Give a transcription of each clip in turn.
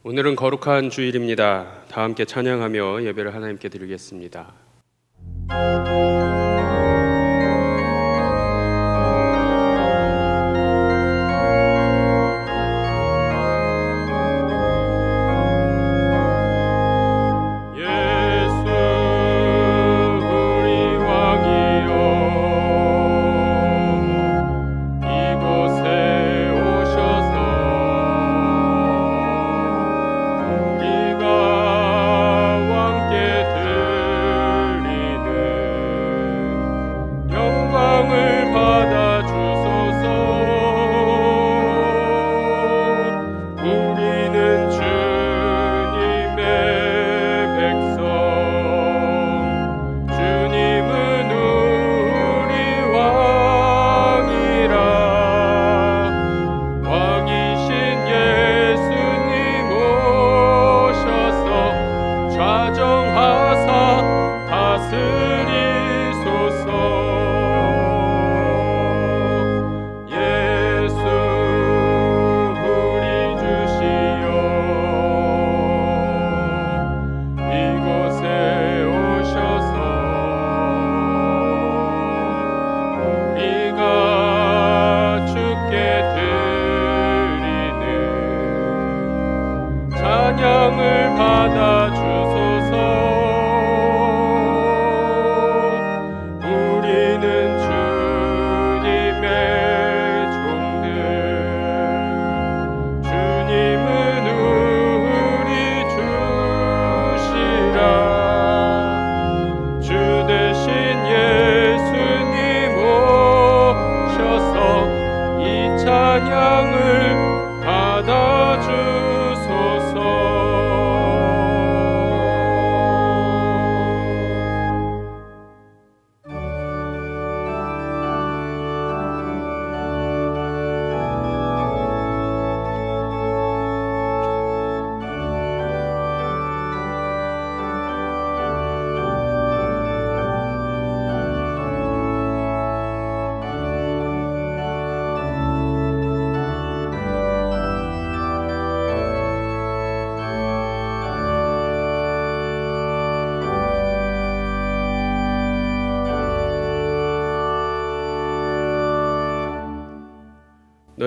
오늘은 거룩한 주일입니다. 다 함께 찬양하며 예배를 하나님께 드리겠습니다.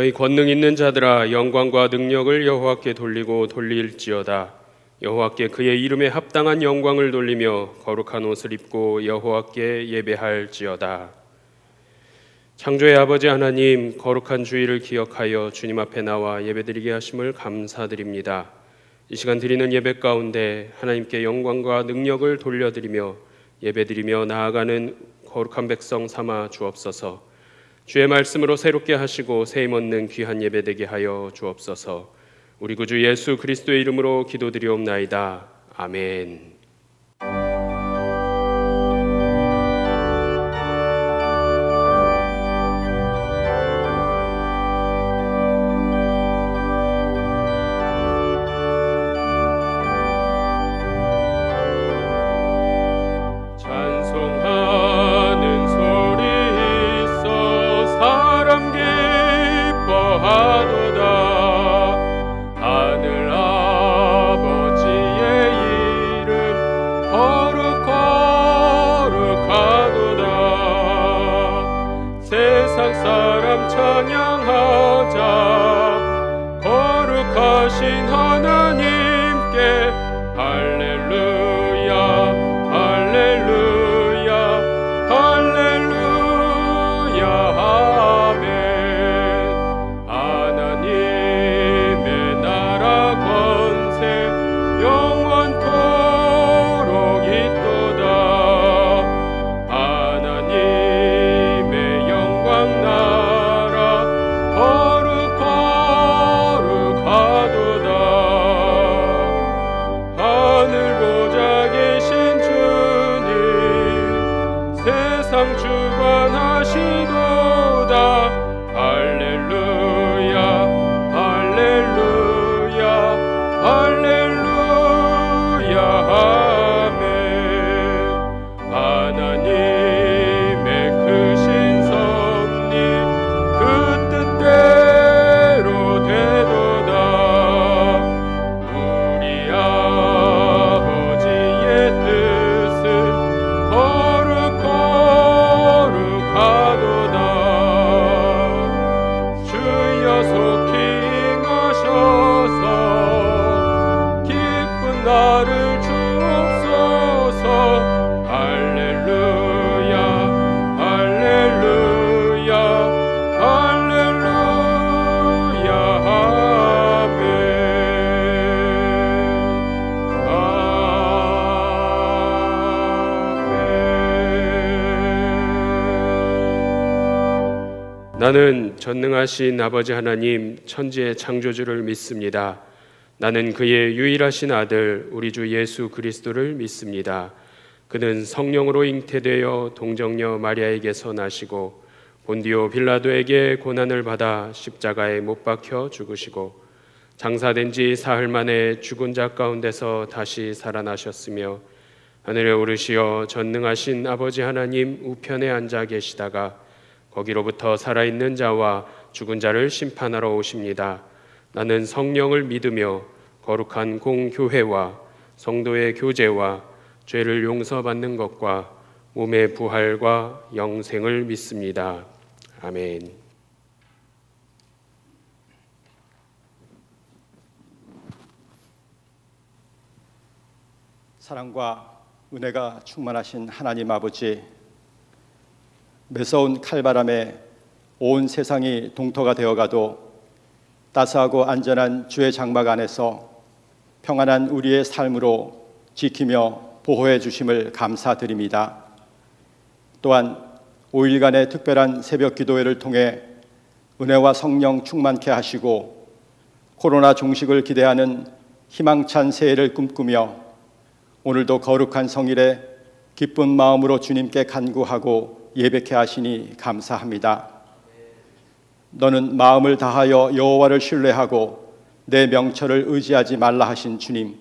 너희 권능 있는 자들아, 영광과 능력을 여호와께 돌리고 돌릴지어다. 여호와께 그의 이름에 합당한 영광을 돌리며 거룩한 옷을 입고 여호와께 예배할지어다. 창조의 아버지 하나님, 거룩한 주일을 기억하여 주님 앞에 나와 예배드리게 하심을 감사드립니다. 이 시간 드리는 예배 가운데 하나님께 영광과 능력을 돌려드리며 예배드리며 나아가는 거룩한 백성 삼아 주옵소서. 주의 말씀으로 새롭게 하시고 세임 얻는 귀한 예배 되게 하여 주옵소서. 우리 구주 예수 그리스도의 이름으로 기도드리옵나이다. 아멘. 거룩하도다. 나는 전능하신 아버지 하나님 천지의 창조주를 믿습니다. 나는 그의 유일하신 아들 우리 주 예수 그리스도를 믿습니다. 그는 성령으로 잉태되어 동정녀 마리아에게서 나시고 본디오 빌라도에게 고난을 받아 십자가에 못 박혀 죽으시고 장사된 지 사흘 만에 죽은 자 가운데서 다시 살아나셨으며 하늘에 오르시어 전능하신 아버지 하나님 우편에 앉아 계시다가 거기로부터 살아있는 자와 죽은 자를 심판하러 오십니다. 나는 성령을 믿으며 거룩한 공교회와 성도의 교제와 죄를 용서받는 것과 몸의 부활과 영생을 믿습니다. 아멘. 사랑과 은혜가 충만하신 하나님 아버지, 매서운 칼바람에 온 세상이 동토가 되어가도 따스하고 안전한 주의 장막 안에서 평안한 우리의 삶으로 지키며 보호해 주심을 감사드립니다. 또한 5일간의 특별한 새벽 기도회를 통해 은혜와 성령 충만케 하시고 코로나 종식을 기대하는 희망찬 새해를 꿈꾸며 오늘도 거룩한 성일에 기쁜 마음으로 주님께 간구하고 예배케 하시니 감사합니다. 너는 마음을 다하여 여호와를 신뢰하고 내 명철을 의지하지 말라 하신 주님.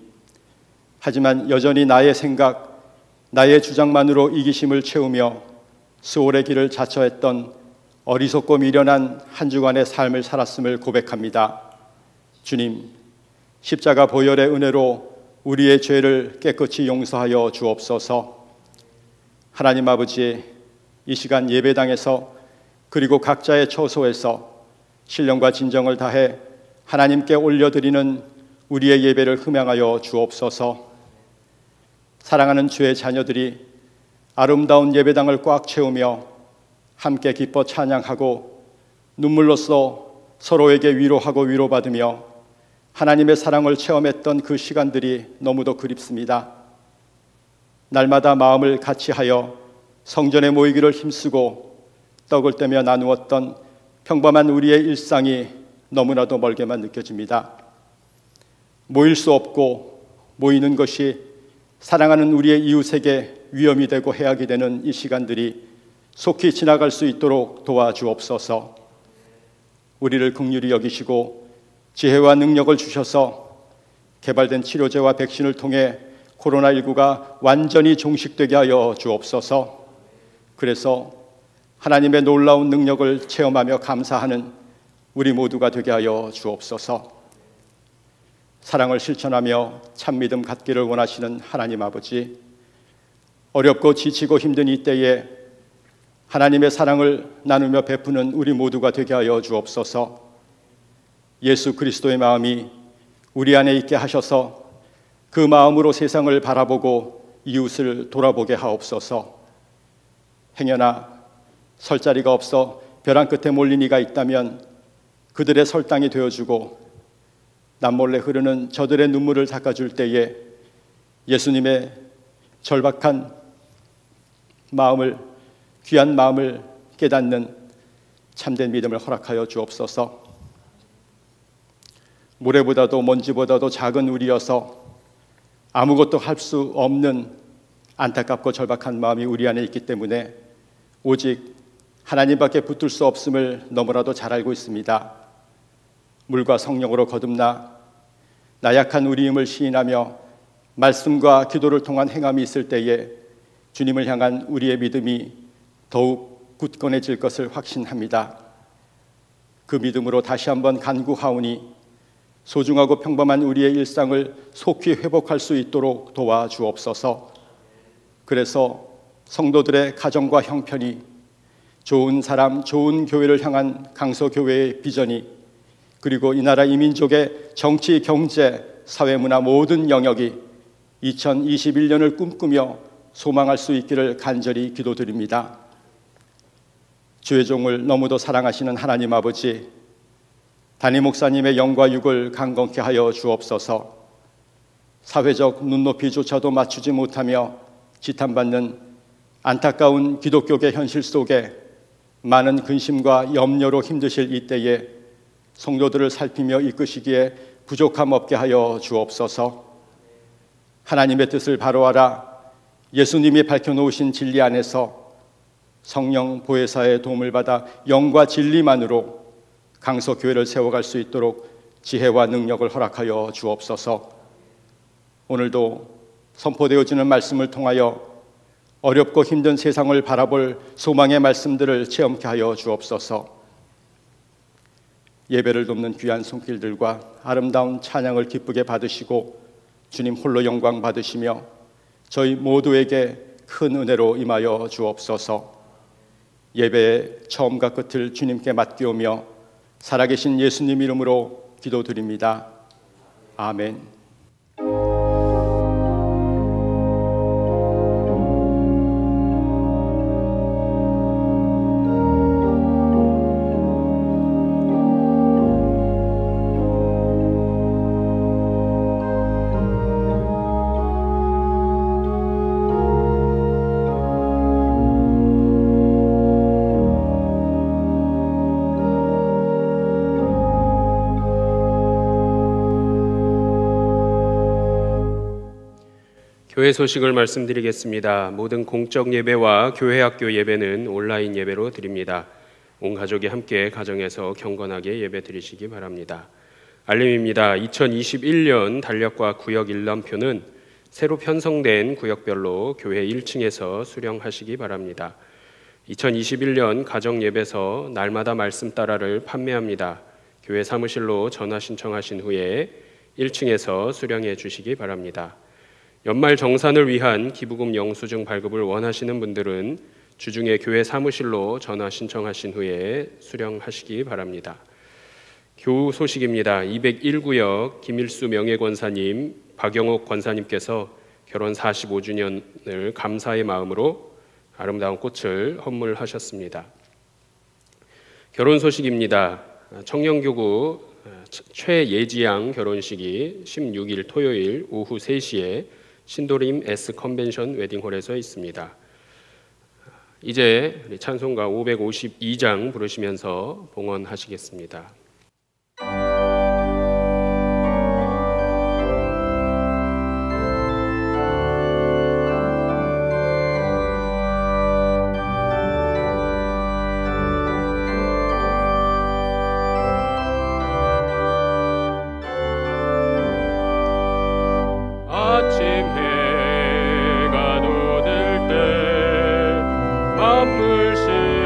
하지만 여전히 나의 생각, 나의 주장만으로 이기심을 채우며 수월의 길을 자처했던 어리석고 미련한 한 주간의 삶을 살았음을 고백합니다. 주님, 십자가 보혈의 은혜로 우리의 죄를 깨끗이 용서하여 주옵소서. 하나님 아버지, 이 시간 예배당에서 그리고 각자의 처소에서 신령과 진정을 다해 하나님께 올려드리는 우리의 예배를 흠양하여 주옵소서. 사랑하는 주의 자녀들이 아름다운 예배당을 꽉 채우며 함께 기뻐 찬양하고 눈물로써 서로에게 위로하고 위로받으며 하나님의 사랑을 체험했던 그 시간들이 너무도 그립습니다. 날마다 마음을 같이하여 성전에 모이기를 힘쓰고 떡을 떼며 나누었던 평범한 우리의 일상이 너무나도 멀게만 느껴집니다. 모일 수 없고 모이는 것이 사랑하는 우리의 이웃에게 위험이 되고 해악이 되는 이 시간들이 속히 지나갈 수 있도록 도와주옵소서. 우리를 긍휼히 여기시고 지혜와 능력을 주셔서 개발된 치료제와 백신을 통해 코로나19가 완전히 종식되게 하여 주옵소서. 그래서 하나님의 놀라운 능력을 체험하며 감사하는 우리 모두가 되게 하여 주옵소서. 사랑을 실천하며 참 믿음 갖기를 원하시는 하나님 아버지, 어렵고 지치고 힘든 이때에 하나님의 사랑을 나누며 베푸는 우리 모두가 되게 하여 주옵소서. 예수 그리스도의 마음이 우리 안에 있게 하셔서 그 마음으로 세상을 바라보고 이웃을 돌아보게 하옵소서. 행여나 설 자리가 없어 벼랑 끝에 몰린 이가 있다면 그들의 설당이 되어주고 남몰래 흐르는 저들의 눈물을 닦아줄 때에 예수님의 절박한 마음을, 귀한 마음을 깨닫는 참된 믿음을 허락하여 주옵소서. 모래보다도 먼지보다도 작은 우리여서 아무것도 할 수 없는 안타깝고 절박한 마음이 우리 안에 있기 때문에 오직 하나님밖에 붙들 수 없음을 너무나도 잘 알고 있습니다. 물과 성령으로 거듭나 나약한 우리 힘을 시인하며 말씀과 기도를 통한 행함이 있을 때에 주님을 향한 우리의 믿음이 더욱 굳건해질 것을 확신합니다. 그 믿음으로 다시 한번 간구하오니 소중하고 평범한 우리의 일상을 속히 회복할 수 있도록 도와주옵소서. 그래서 성도들의 가정과 형편이 좋은 사람, 좋은 교회를 향한 강서교회의 비전이, 그리고 이 나라 이 민족의 정치, 경제, 사회, 문화 모든 영역이 2021년을 꿈꾸며 소망할 수 있기를 간절히 기도드립니다. 주의 종을 너무도 사랑하시는 하나님 아버지, 담임 목사님의 영과 육을 강건케 하여 주옵소서. 사회적 눈높이조차도 맞추지 못하며 지탄받는 안타까운 기독교계 현실 속에 많은 근심과 염려로 힘드실 이때에 성도들을 살피며 이끄시기에 부족함 없게 하여 주옵소서. 하나님의 뜻을 바로하라 예수님이 밝혀놓으신 진리 안에서 성령 보혜사의 도움을 받아 영과 진리만으로 강서교회를 세워갈 수 있도록 지혜와 능력을 허락하여 주옵소서. 오늘도 선포되어지는 말씀을 통하여 어렵고 힘든 세상을 바라볼 소망의 말씀들을 체험케 하여 주옵소서. 예배를 돕는 귀한 손길들과 아름다운 찬양을 기쁘게 받으시고 주님 홀로 영광 받으시며 저희 모두에게 큰 은혜로 임하여 주옵소서. 예배의 처음과 끝을 주님께 맡기오며 살아계신 예수님 이름으로 기도드립니다. 아멘. 교회 소식을 말씀드리겠습니다. 모든 공적 예배와 교회 학교 예배는 온라인 예배로 드립니다. 온 가족이 함께 가정에서 경건하게 예배 드리시기 바랍니다. 알림입니다. 2021년 달력과 구역 일람표는 새로 편성된 구역별로 교회 1층에서 수령하시기 바랍니다. 2021년 가정 예배서 날마다 말씀 따라를 판매합니다. 교회 사무실로 전화 신청하신 후에 1층에서 수령해 주시기 바랍니다. 연말 정산을 위한 기부금 영수증 발급을 원하시는 분들은 주중에 교회 사무실로 전화 신청하신 후에 수령하시기 바랍니다. 교우 소식입니다. 201구역 김일수 명예권사님, 박영옥 권사님께서 결혼 45주년을 감사의 마음으로 아름다운 꽃을 헌물하셨습니다. 결혼 소식입니다. 청년교구 최예지양 결혼식이 16일 토요일 오후 3시에 신도림 S 컨벤션 웨딩홀에서 있습니다. 이제 찬송가 552장 부르시면서 봉헌하시겠습니다. 만물 신선하여라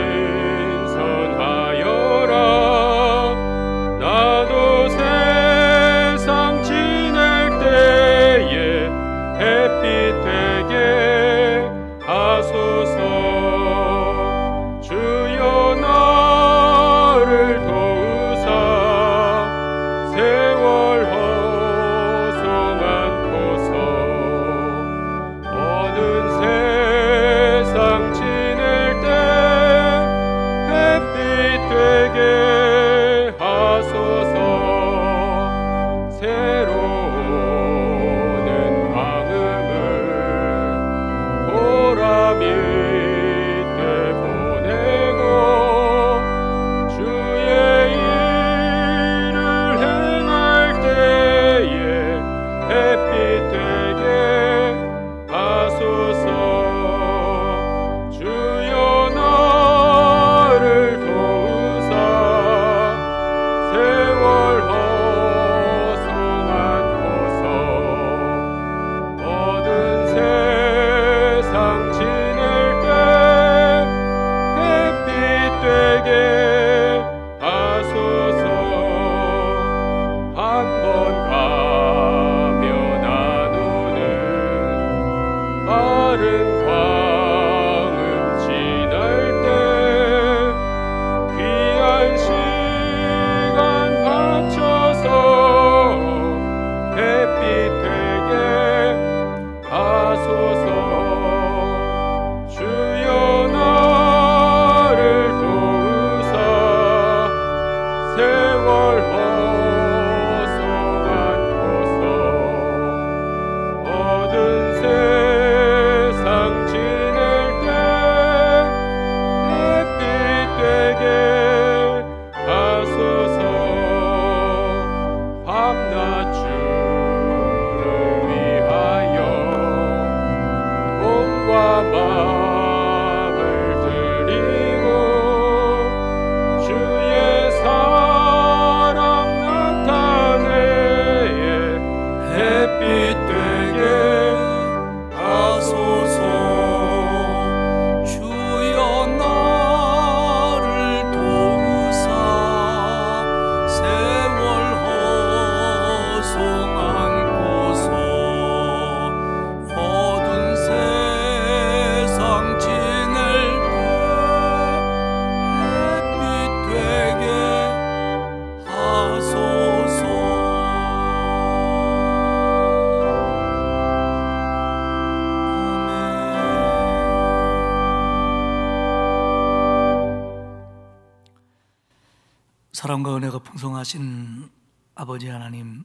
사랑과 은혜가 풍성하신 아버지 하나님,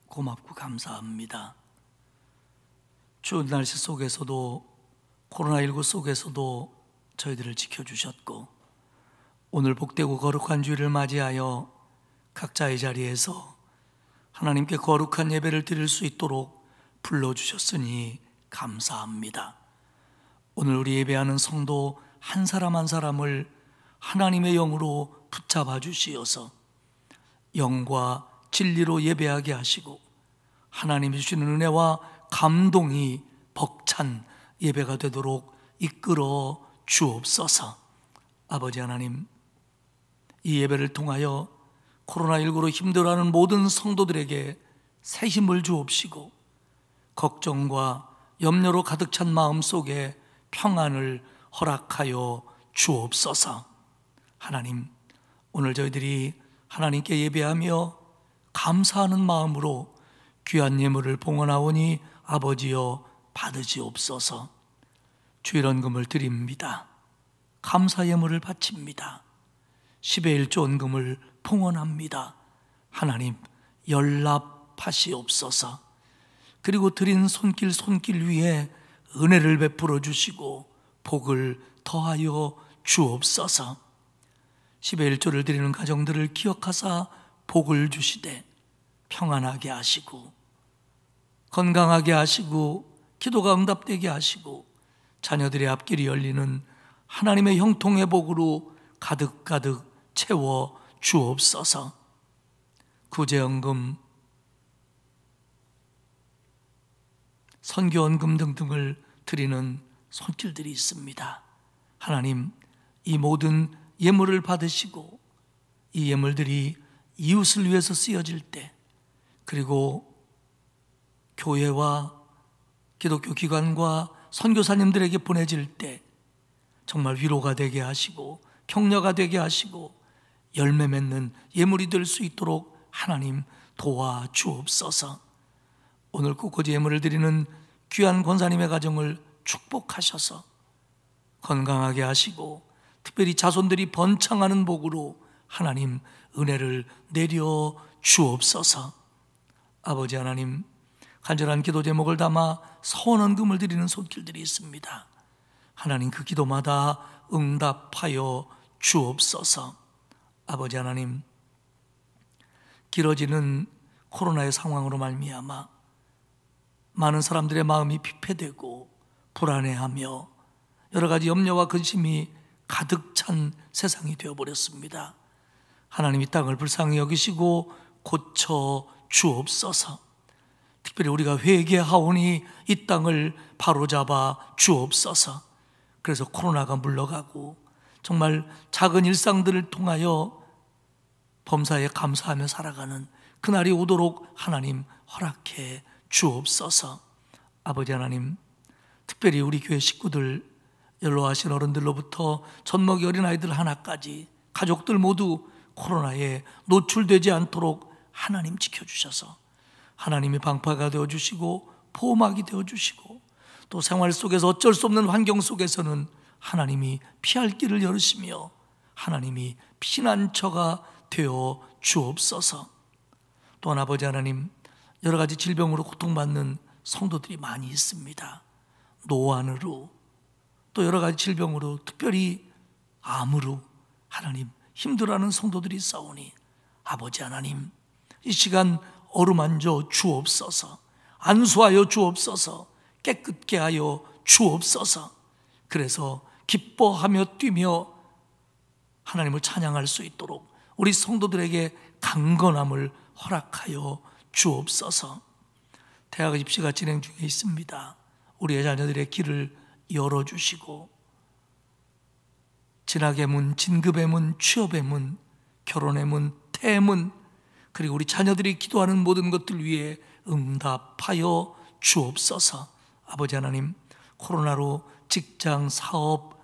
고맙고 감사합니다. 추운 날씨 속에서도, 코로나19 속에서도 저희들을 지켜주셨고, 오늘 복되고 거룩한 주일을 맞이하여 각자의 자리에서 하나님께 거룩한 예배를 드릴 수 있도록 불러주셨으니 감사합니다. 오늘 우리 예배하는 성도 한 사람 한 사람을 하나님의 영으로 붙잡아 주시어서 영과 진리로 예배하게 하시고, 하나님이 주시는 은혜와 감동이 벅찬 예배가 되도록 이끌어 주옵소서. 아버지 하나님, 이 예배를 통하여 코로나19로 힘들어하는 모든 성도들에게 새 힘을 주옵시고, 걱정과 염려로 가득 찬 마음 속에 평안을 허락하여 주옵소서. 하나님, 오늘 저희들이 하나님께 예배하며 감사하는 마음으로 귀한 예물을 봉헌하오니 아버지여 받으시옵소서. 주일헌금을 드립니다. 감사 예물을 바칩니다. 10의 1조 헌금을 봉헌합니다. 하나님, 연락하시옵소서. 그리고 드린 손길 위에 은혜를 베풀어 주시고 복을 더하여 주옵소서. 10의 1조를 드리는 가정들을 기억하사 복을 주시되 평안하게 하시고, 건강하게 하시고, 기도가 응답되게 하시고, 자녀들의 앞길이 열리는 하나님의 형통의 복으로 가득가득 채워 주옵소서. 구제헌금, 선교헌금 등등을 드리는 손길들이 있습니다. 하나님, 이 모든 예물을 받으시고 이 예물들이 이웃을 위해서 쓰여질 때, 그리고 교회와 기독교 기관과 선교사님들에게 보내질 때 정말 위로가 되게 하시고 격려가 되게 하시고 열매 맺는 예물이 될 수 있도록 하나님 도와주옵소서. 오늘 꽃꽂이 예물을 드리는 귀한 권사님의 가정을 축복하셔서 건강하게 하시고, 특별히 자손들이 번창하는 복으로 하나님 은혜를 내려 주옵소서. 아버지 하나님, 간절한 기도 제목을 담아 서원헌금을 드리는 손길들이 있습니다. 하나님, 그 기도마다 응답하여 주옵소서. 아버지 하나님, 길어지는 코로나의 상황으로 말미암아 많은 사람들의 마음이 피폐되고 불안해하며 여러 가지 염려와 근심이 가득 찬 세상이 되어버렸습니다. 하나님, 이 땅을 불쌍히 여기시고 고쳐 주옵소서. 특별히 우리가 회개하오니 이 땅을 바로잡아 주옵소서. 그래서 코로나가 물러가고 정말 작은 일상들을 통하여 범사에 감사하며 살아가는 그날이 오도록 하나님 허락해 주옵소서. 아버지 하나님, 특별히 우리 교회 식구들, 연로하신 어른들로부터 젖먹이 어린아이들 하나까지 가족들 모두 코로나에 노출되지 않도록 하나님 지켜주셔서 하나님이 방파가 되어주시고 포막이 되어주시고, 또 생활 속에서 어쩔 수 없는 환경 속에서는 하나님이 피할 길을 열으시며 하나님이 피난처가 되어 주옵소서. 또한 아버지 하나님, 여러 가지 질병으로 고통받는 성도들이 많이 있습니다. 노안으로, 또 여러 가지 질병으로, 특별히 암으로 하나님 힘들어하는 성도들이 있사오니 아버지 하나님, 이 시간 어루만져 주옵소서. 안수하여 주옵소서. 깨끗게 하여 주옵소서. 그래서 기뻐하며 뛰며 하나님을 찬양할 수 있도록 우리 성도들에게 강건함을 허락하여 주옵소서. 대학 입시가 진행 중에 있습니다. 우리의 자녀들의 길을 열어주시고, 진학의 문, 진급의 문, 취업의 문, 결혼의 문, 태의 문, 그리고 우리 자녀들이 기도하는 모든 것들 위에 응답하여 주옵소서. 아버지 하나님, 코로나로 직장, 사업,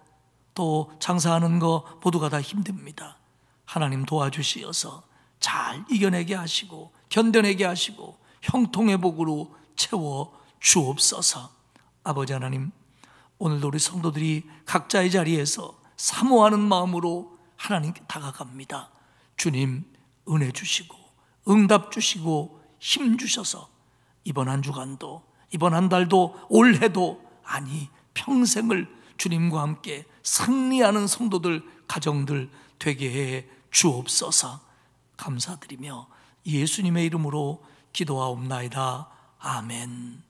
또 장사하는 거 모두가 다 힘듭니다. 하나님 도와주시어서 잘 이겨내게 하시고 견뎌내게 하시고 형통의 복으로 채워 주옵소서. 아버지 하나님, 오늘도 우리 성도들이 각자의 자리에서 사모하는 마음으로 하나님께 다가갑니다. 주님 은혜 주시고 응답 주시고 힘 주셔서 이번 한 주간도, 이번 한 달도, 올해도, 아니 평생을 주님과 함께 승리하는 성도들, 가정들 되게 해 주옵소서. 감사드리며 예수님의 이름으로 기도하옵나이다. 아멘.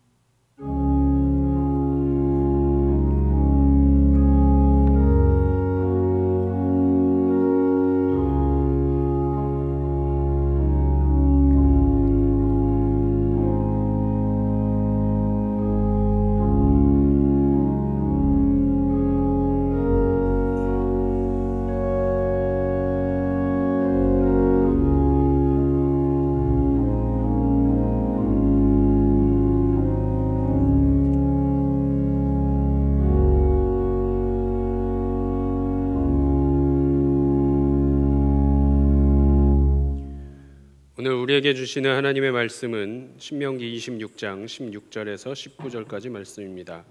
오늘 우리에게 주시는 하나님의 말씀은 신명기 26장 16절에서 19절까지 말씀입니다.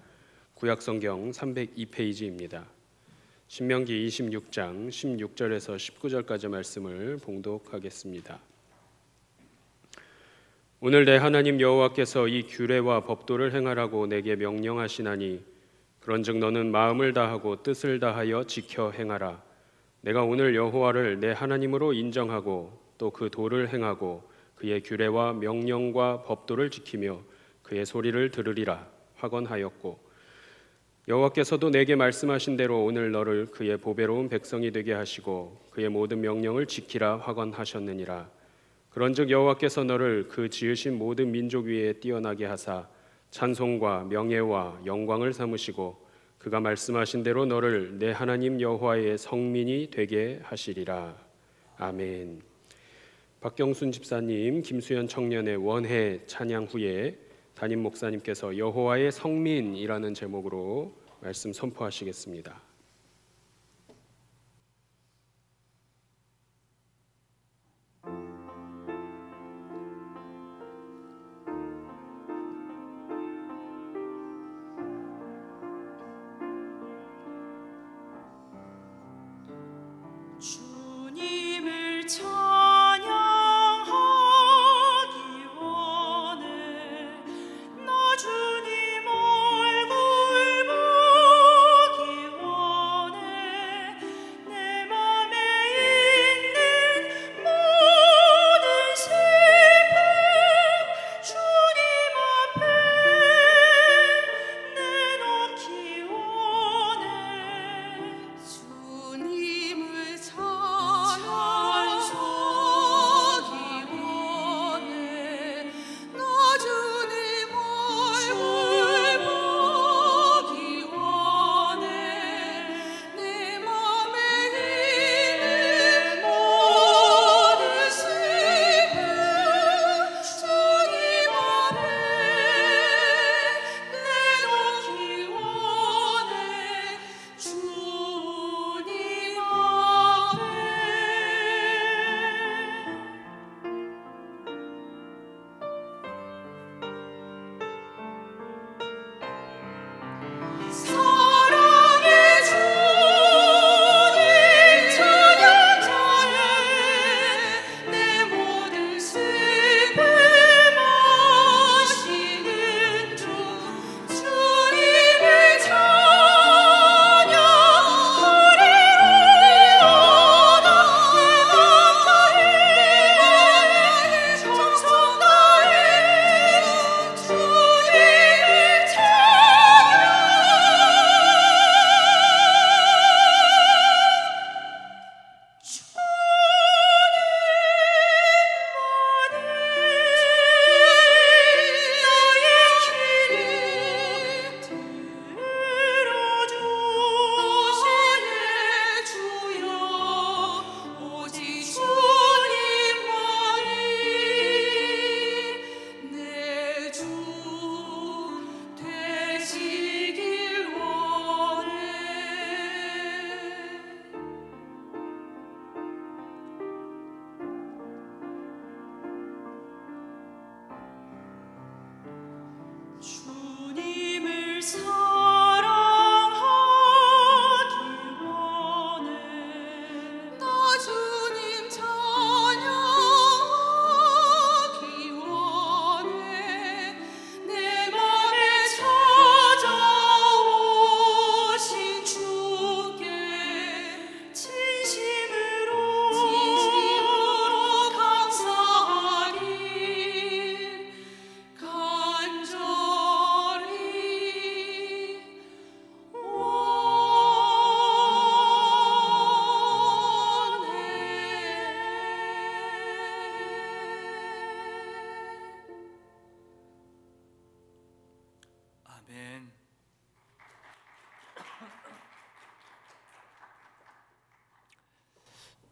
구약성경 302페이지입니다. 신명기 26장 16절에서 19절까지 말씀을 봉독하겠습니다. 오늘 내 하나님 여호와께서 이 규례와 법도를 행하라고 내게 명령하시나니 그런즉 너는 마음을 다하고 뜻을 다하여 지켜 행하라. 내가 오늘 여호와를 내 하나님으로 인정하고 또 그 도를 행하고 그의 규례와 명령과 법도를 지키며 그의 소리를 들으리라 확언하였고, 여호와께서도 내게 말씀하신 대로 오늘 너를 그의 보배로운 백성이 되게 하시고 그의 모든 명령을 지키라 확언하셨느니라. 그런즉 여호와께서 너를 그 지으신 모든 민족 위에 뛰어나게 하사 찬송과 명예와 영광을 삼으시고 그가 말씀하신 대로 너를 내 하나님 여호와의 성민이 되게 하시리라. 아멘. 박경순 집사님, 김수현 청년의 원해 찬양 후에 담임 목사님께서 여호와의 성민이라는 제목으로 말씀 선포하시겠습니다. 주님을 주님 얼굴 보기 원해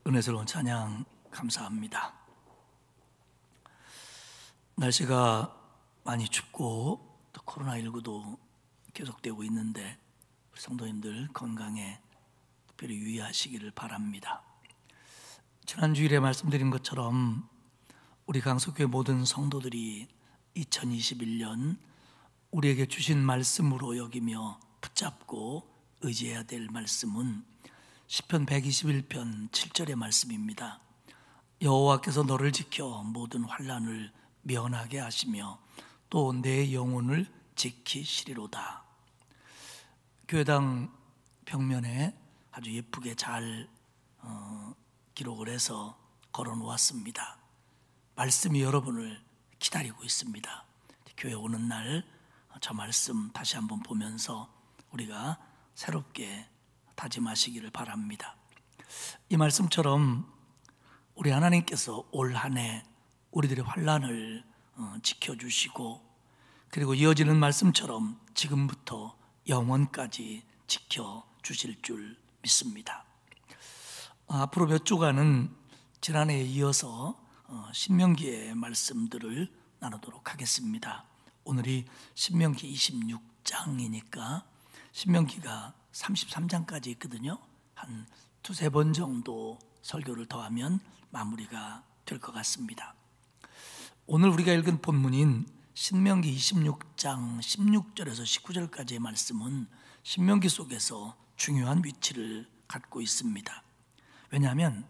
은혜스러운 찬양 감사합니다. 날씨가 많이 춥고 또 코로나19도 계속되고 있는데 우리 성도님들 건강에 특별히 유의하시기를 바랍니다. 지난 주일에 말씀드린 것처럼 우리 강석교회 모든 성도들이 2021년 우리에게 주신 말씀으로 여기며 붙잡고 의지해야 될 말씀은 시편 121편 7절의 말씀입니다. 여호와께서 너를 지켜 모든 환난을 면하게 하시며 또 내 영혼을 지키시리로다. 교회당 벽면에 아주 예쁘게 잘 기록을 해서 걸어 놓았습니다. 말씀이 여러분을 기다리고 있습니다. 교회 오는 날 저 말씀 다시 한번 보면서 우리가 새롭게 다짐하시기를 바랍니다. 이 말씀처럼 우리 하나님께서 올 한 해 우리들의 환난을 지켜주시고, 그리고 이어지는 말씀처럼 지금부터 영원까지 지켜주실 줄 믿습니다. 앞으로 몇 주간은 지난해에 이어서 신명기의 말씀들을 나누도록 하겠습니다. 오늘이 신명기 26장이니까 신명기가 33장까지 있거든요. 한 두세 번 정도 설교를 더하면 마무리가 될 것 같습니다. 오늘 우리가 읽은 본문인 신명기 26장 16절에서 19절까지의 말씀은 신명기 속에서 중요한 위치를 갖고 있습니다. 왜냐하면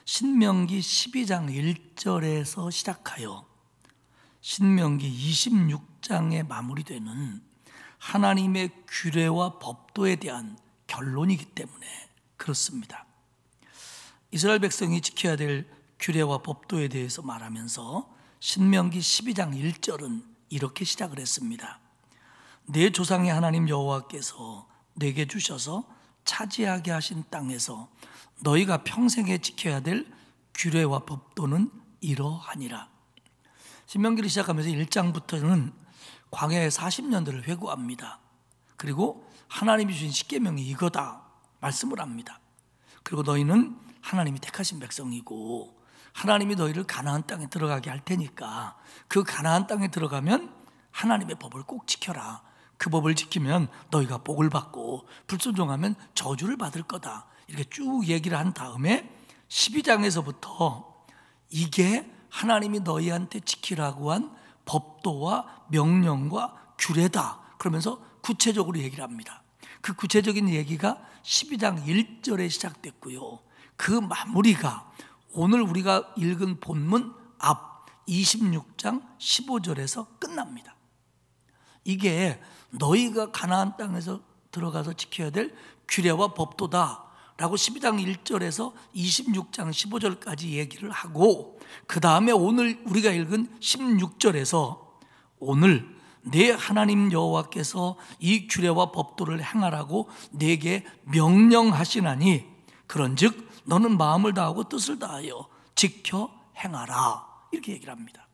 신명기 12장 1절에서 시작하여 신명기 26장에 마무리되는 하나님의 규례와 법도에 대한 결론이기 때문에 그렇습니다. 이스라엘 백성이 지켜야 될 규례와 법도에 대해서 말하면서 신명기 12장 1절은 이렇게 시작을 했습니다. 내 조상의 하나님 여호와께서 내게 주셔서 차지하게 하신 땅에서 너희가 평생에 지켜야 될 규례와 법도는 이러하니라. 신명기를 시작하면서 1장부터는 광야의 40년들을 회고합니다. 그리고 하나님이 주신 십계명이 이거다 말씀을 합니다. 그리고 너희는 하나님이 택하신 백성이고 하나님이 너희를 가나안 땅에 들어가게 할 테니까 그 가나안 땅에 들어가면 하나님의 법을 꼭 지켜라. 그 법을 지키면 너희가 복을 받고 불순종하면 저주를 받을 거다. 이렇게 쭉 얘기를 한 다음에 12장에서부터 이게 하나님이 너희한테 지키라고 한 법도와 명령과 규례다. 그러면서 구체적으로 얘기를 합니다. 그 구체적인 얘기가 12장 1절에 시작됐고요. 그 마무리가 오늘 우리가 읽은 본문 앞 26장 15절에서 끝납니다. 이게 너희가 가나안 땅에서 들어가서 지켜야 될 규례와 법도다 라고 12장 1절에서 26장 15절까지 얘기를 하고, 그 다음에 오늘 우리가 읽은 16절에서 오늘 내 하나님 여호와께서 이 규례와 법도를 행하라고 내게 명령하시나니 그런즉 너는 마음을 다하고 뜻을 다하여 지켜 행하라. 이렇게 얘기를 합니다.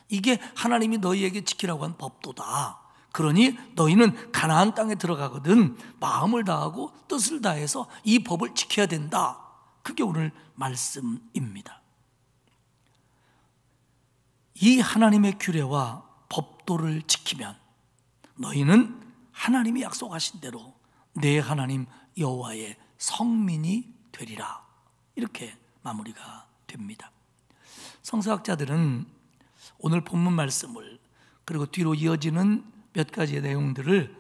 이게 하나님이 너희에게 지키라고 한 법도다. 그러니 너희는 가나안 땅에 들어가거든 마음을 다하고 뜻을 다해서 이 법을 지켜야 된다. 그게 오늘 말씀입니다. 이 하나님의 규례와 법도를 지키면 너희는 하나님이 약속하신 대로 내 하나님 여호와의 성민이 되리라. 이렇게 마무리가 됩니다. 성서학자들은 오늘 본문 말씀을 그리고 뒤로 이어지는 몇 가지의 내용들을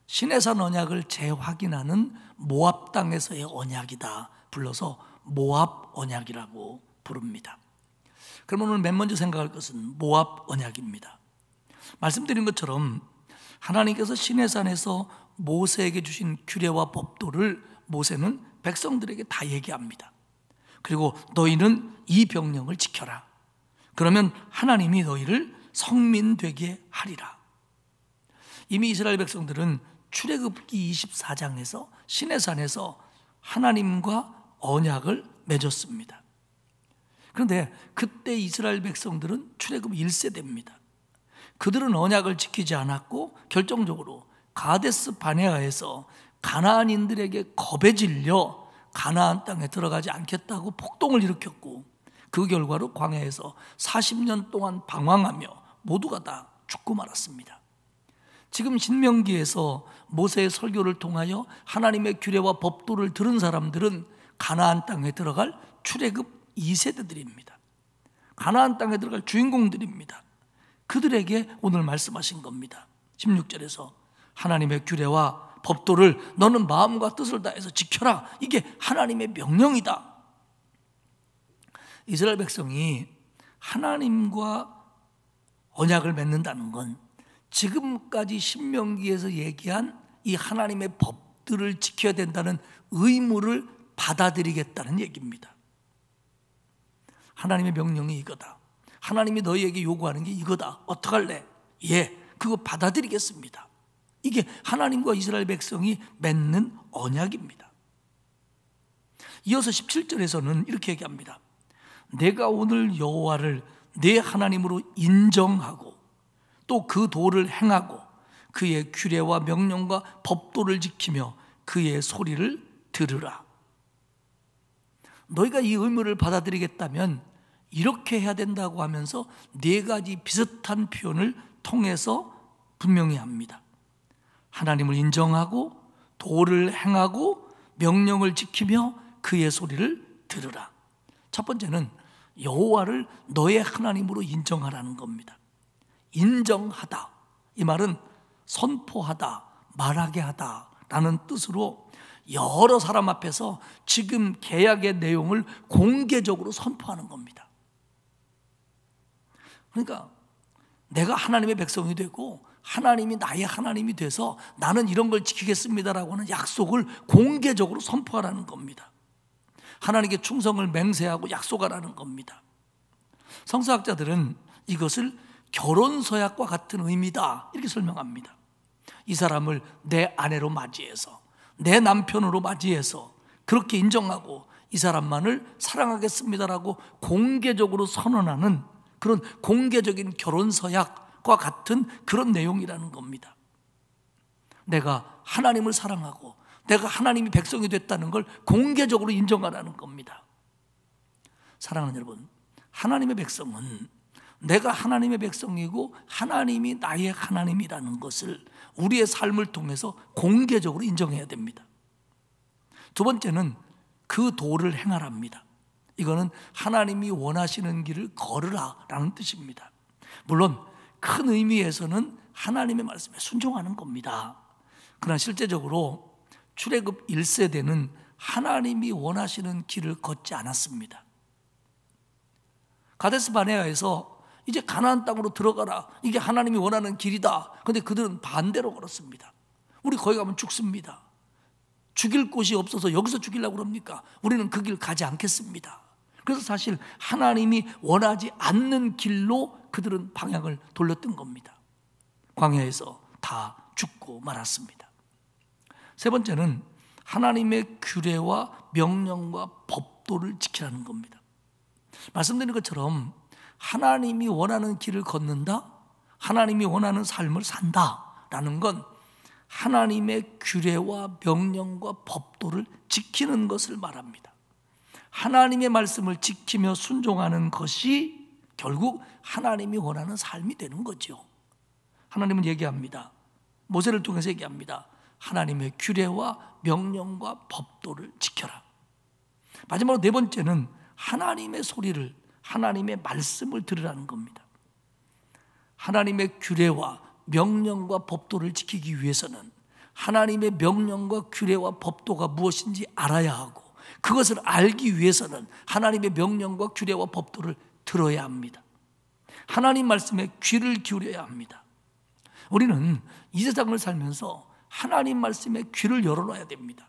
시내산 언약을 재확인하는 모압 땅에서의 언약이다 불러서 모압 언약이라고 부릅니다. 그럼 오늘 맨 먼저 생각할 것은 모압 언약입니다. 말씀드린 것처럼 하나님께서 시내산에서 모세에게 주신 규례와 법도를 모세는 백성들에게 다 얘기합니다. 그리고 너희는 이 명령을 지켜라. 그러면 하나님이 너희를 성민 되게 하리라. 이미 이스라엘 백성들은 출애굽기 24장에서 시내산에서 하나님과 언약을 맺었습니다. 그런데 그때 이스라엘 백성들은 출애굽 1세대입니다. 그들은 언약을 지키지 않았고 결정적으로 가데스 바네아에서 가나안인들에게 겁에 질려 가나안 땅에 들어가지 않겠다고 폭동을 일으켰고, 그 결과로 광야에서 40년 동안 방황하며 모두가 다 죽고 말았습니다. 지금 신명기에서 모세의 설교를 통하여 하나님의 규례와 법도를 들은 사람들은 가나안 땅에 들어갈 출애굽 2세대들입니다. 가나안 땅에 들어갈 주인공들입니다. 그들에게 오늘 말씀하신 겁니다. 16절에서 하나님의 규례와 법도를 너는 마음과 뜻을 다해서 지켜라. 이게 하나님의 명령이다. 이스라엘 백성이 하나님과 언약을 맺는다는 건 지금까지 신명기에서 얘기한 이 하나님의 법들을 지켜야 된다는 의무를 받아들이겠다는 얘기입니다. 하나님의 명령이 이거다. 하나님이 너희에게 요구하는 게 이거다. 어떡할래? 예, 그거 받아들이겠습니다. 이게 하나님과 이스라엘 백성이 맺는 언약입니다. 이어서 17절에서는 이렇게 얘기합니다. 내가 오늘 여호와를 내 하나님으로 인정하고 또 그 도를 행하고 그의 규례와 명령과 법도를 지키며 그의 소리를 들으라. 너희가 이 의무를 받아들이겠다면 이렇게 해야 된다고 하면서 네 가지 비슷한 표현을 통해서 분명히 합니다. 하나님을 인정하고 도를 행하고 명령을 지키며 그의 소리를 들으라. 첫 번째는 여호와를 너의 하나님으로 인정하라는 겁니다. 인정하다, 이 말은 선포하다, 말하게 하다라는 뜻으로 여러 사람 앞에서 지금 계약의 내용을 공개적으로 선포하는 겁니다. 그러니까 내가 하나님의 백성이 되고 하나님이 나의 하나님이 돼서 나는 이런 걸 지키겠습니다라고 하는 약속을 공개적으로 선포하라는 겁니다. 하나님께 충성을 맹세하고 약속하라는 겁니다. 성서학자들은 이것을 결혼서약과 같은 의미다 이렇게 설명합니다. 이 사람을 내 아내로 맞이해서 내 남편으로 맞이해서 그렇게 인정하고 이 사람만을 사랑하겠습니다라고 공개적으로 선언하는 그런 공개적인 결혼서약과 같은 그런 내용이라는 겁니다. 내가 하나님을 사랑하고 내가 하나님이 백성이 됐다는 걸 공개적으로 인정하라는 겁니다. 사랑하는 여러분, 하나님의 백성은 내가 하나님의 백성이고 하나님이 나의 하나님이라는 것을 우리의 삶을 통해서 공개적으로 인정해야 됩니다. 두 번째는 그 도를 행하랍니다. 이거는 하나님이 원하시는 길을 걸으라라는 뜻입니다. 물론 큰 의미에서는 하나님의 말씀에 순종하는 겁니다. 그러나 실제적으로 출애굽 1세대는 하나님이 원하시는 길을 걷지 않았습니다. 가데스 바네아에서 이제 가나안 땅으로 들어가라, 이게 하나님이 원하는 길이다. 그런데 그들은 반대로 걸었습니다. 우리 거기 가면 죽습니다. 죽일 곳이 없어서 여기서 죽이려고 그럽니까? 우리는 그 길 가지 않겠습니다. 그래서 사실 하나님이 원하지 않는 길로 그들은 방향을 돌렸던 겁니다. 광야에서 다 죽고 말았습니다. 세 번째는 하나님의 규례와 명령과 법도를 지키라는 겁니다. 말씀드린 것처럼 하나님이 원하는 길을 걷는다, 하나님이 원하는 삶을 산다라는 건 하나님의 규례와 명령과 법도를 지키는 것을 말합니다. 하나님의 말씀을 지키며 순종하는 것이 결국 하나님이 원하는 삶이 되는 거죠. 하나님은 얘기합니다. 모세를 통해서 얘기합니다. 하나님의 규례와 명령과 법도를 지켜라. 마지막으로 네 번째는 하나님의 소리를, 하나님의 말씀을 들으라는 겁니다. 하나님의 규례와 명령과 법도를 지키기 위해서는 하나님의 명령과 규례와 법도가 무엇인지 알아야 하고, 그것을 알기 위해서는 하나님의 명령과 규례와 법도를 들어야 합니다. 하나님 말씀에 귀를 기울여야 합니다. 우리는 이 세상을 살면서 하나님 말씀에 귀를 열어놔야 됩니다.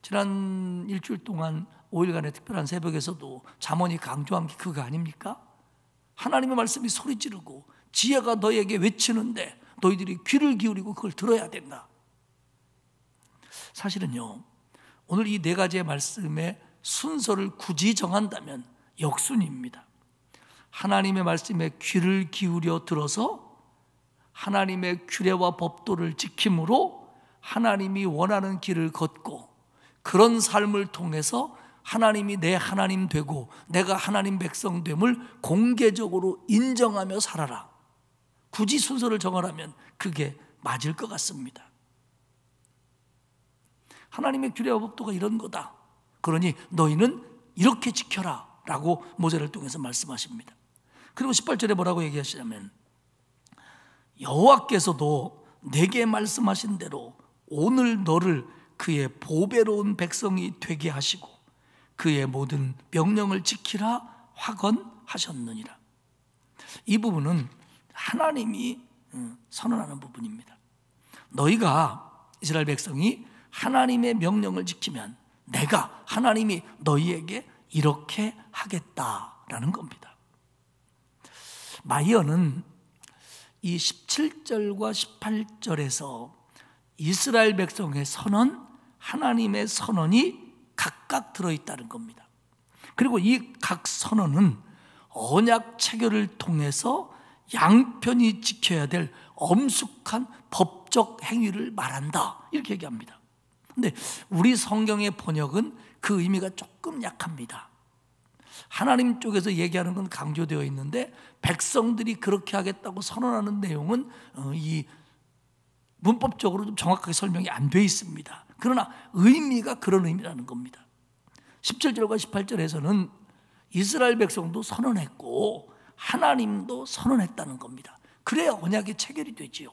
지난 일주일 동안 5일간의 특별한 새벽에서도 잠언이 강조한 게 그거 아닙니까? 하나님의 말씀이 소리 지르고 지혜가 너에게 외치는데 너희들이 귀를 기울이고 그걸 들어야 된다. 사실은요, 오늘 이 네 가지의 말씀의 순서를 굳이 정한다면 역순입니다. 하나님의 말씀에 귀를 기울여 들어서 하나님의 규례와 법도를 지킴으로 하나님이 원하는 길을 걷고 그런 삶을 통해서 하나님이 내 하나님 되고 내가 하나님 백성 됨을 공개적으로 인정하며 살아라. 굳이 순서를 정하라면 그게 맞을 것 같습니다. 하나님의 규례와 법도가 이런 거다. 그러니 너희는 이렇게 지켜라 라고 모세를 통해서 말씀하십니다. 그리고 18절에 뭐라고 얘기하시냐면 여호와께서도 내게 말씀하신 대로 오늘 너를 그의 보배로운 백성이 되게 하시고 그의 모든 명령을 지키라 확언하셨느니라. 이 부분은 하나님이 선언하는 부분입니다. 너희가 이스라엘 백성이 하나님의 명령을 지키면 내가 하나님이 너희에게 이렇게 하겠다라는 겁니다. 마이어는 이 17절과 18절에서 이스라엘 백성의 선언, 하나님의 선언이 각각 들어있다는 겁니다. 그리고 이 각 선언은 언약 체결을 통해서 양편이 지켜야 될 엄숙한 법적 행위를 말한다 이렇게 얘기합니다. 근데 우리 성경의 번역은 그 의미가 조금 약합니다. 하나님 쪽에서 얘기하는 건 강조되어 있는데 백성들이 그렇게 하겠다고 선언하는 내용은 이 문법적으로 좀 정확하게 설명이 안 돼 있습니다. 그러나 의미가 그런 의미라는 겁니다. 17절과 18절에서는 이스라엘 백성도 선언했고 하나님도 선언했다는 겁니다. 그래야 언약이 체결이 되지요.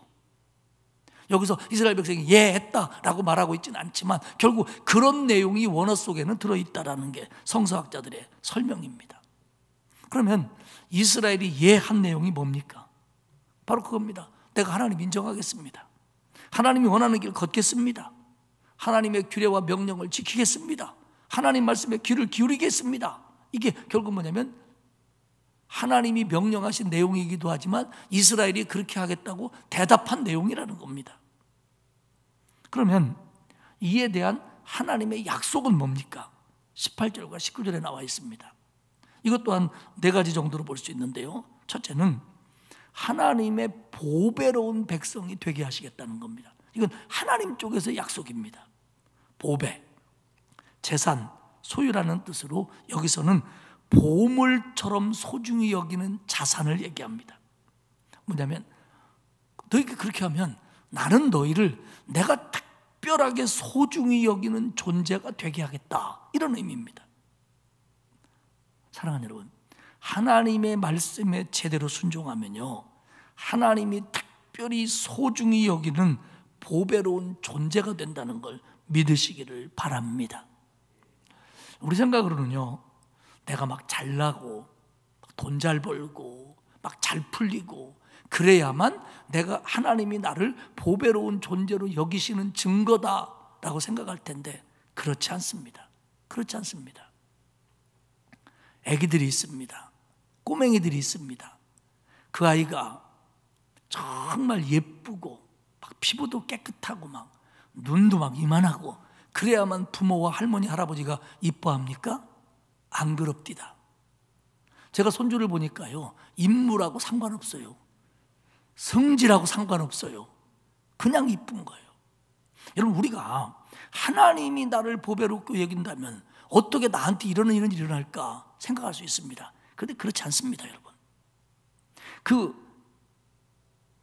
여기서 이스라엘 백성이 예 했다라고 말하고 있지는 않지만 결국 그런 내용이 원어 속에는 들어있다라는 게 성서학자들의 설명입니다. 그러면 이스라엘이 예 한 내용이 뭡니까? 바로 그겁니다. 내가 하나님 인정하겠습니다. 하나님이 원하는 길 걷겠습니다. 하나님의 규례와 명령을 지키겠습니다. 하나님 말씀에 귀를 기울이겠습니다. 이게 결국 뭐냐면 하나님이 명령하신 내용이기도 하지만 이스라엘이 그렇게 하겠다고 대답한 내용이라는 겁니다. 그러면 이에 대한 하나님의 약속은 뭡니까? 18절과 19절에 나와 있습니다. 이것 또한 네 가지 정도로 볼 수 있는데요. 첫째는 하나님의 보배로운 백성이 되게 하시겠다는 겁니다. 이건 하나님 쪽에서 약속입니다. 보배, 재산, 소유라는 뜻으로 여기서는 보물처럼 소중히 여기는 자산을 얘기합니다. 뭐냐면 너희가 그렇게 하면 나는 너희를 내가 특별하게 소중히 여기는 존재가 되게 하겠다 이런 의미입니다. 사랑하는 여러분, 하나님의 말씀에 제대로 순종하면요 하나님이 특별히 소중히 여기는 보배로운 존재가 된다는 걸 믿으시기를 바랍니다. 우리 생각으로는요 내가 막 잘나고 돈 잘 벌고 막 잘 풀리고 그래야만 내가 하나님이 나를 보배로운 존재로 여기시는 증거다라고 생각할 텐데 그렇지 않습니다. 그렇지 않습니다. 아기들이 있습니다. 꼬맹이들이 있습니다. 그 아이가 정말 예쁘고 막 피부도 깨끗하고 막 눈도 막 이만하고 그래야만 부모와 할머니 할아버지가 이뻐합니까? 안 그럽디다. 제가 손주를 보니까요 인물하고 상관없어요. 성질하고 상관없어요. 그냥 이쁜 거예요. 여러분 우리가 하나님이 나를 보배롭게 여긴다면 어떻게 나한테 이런 일이 일어날까 생각할 수 있습니다. 그런데 그렇지 않습니다. 여러분 그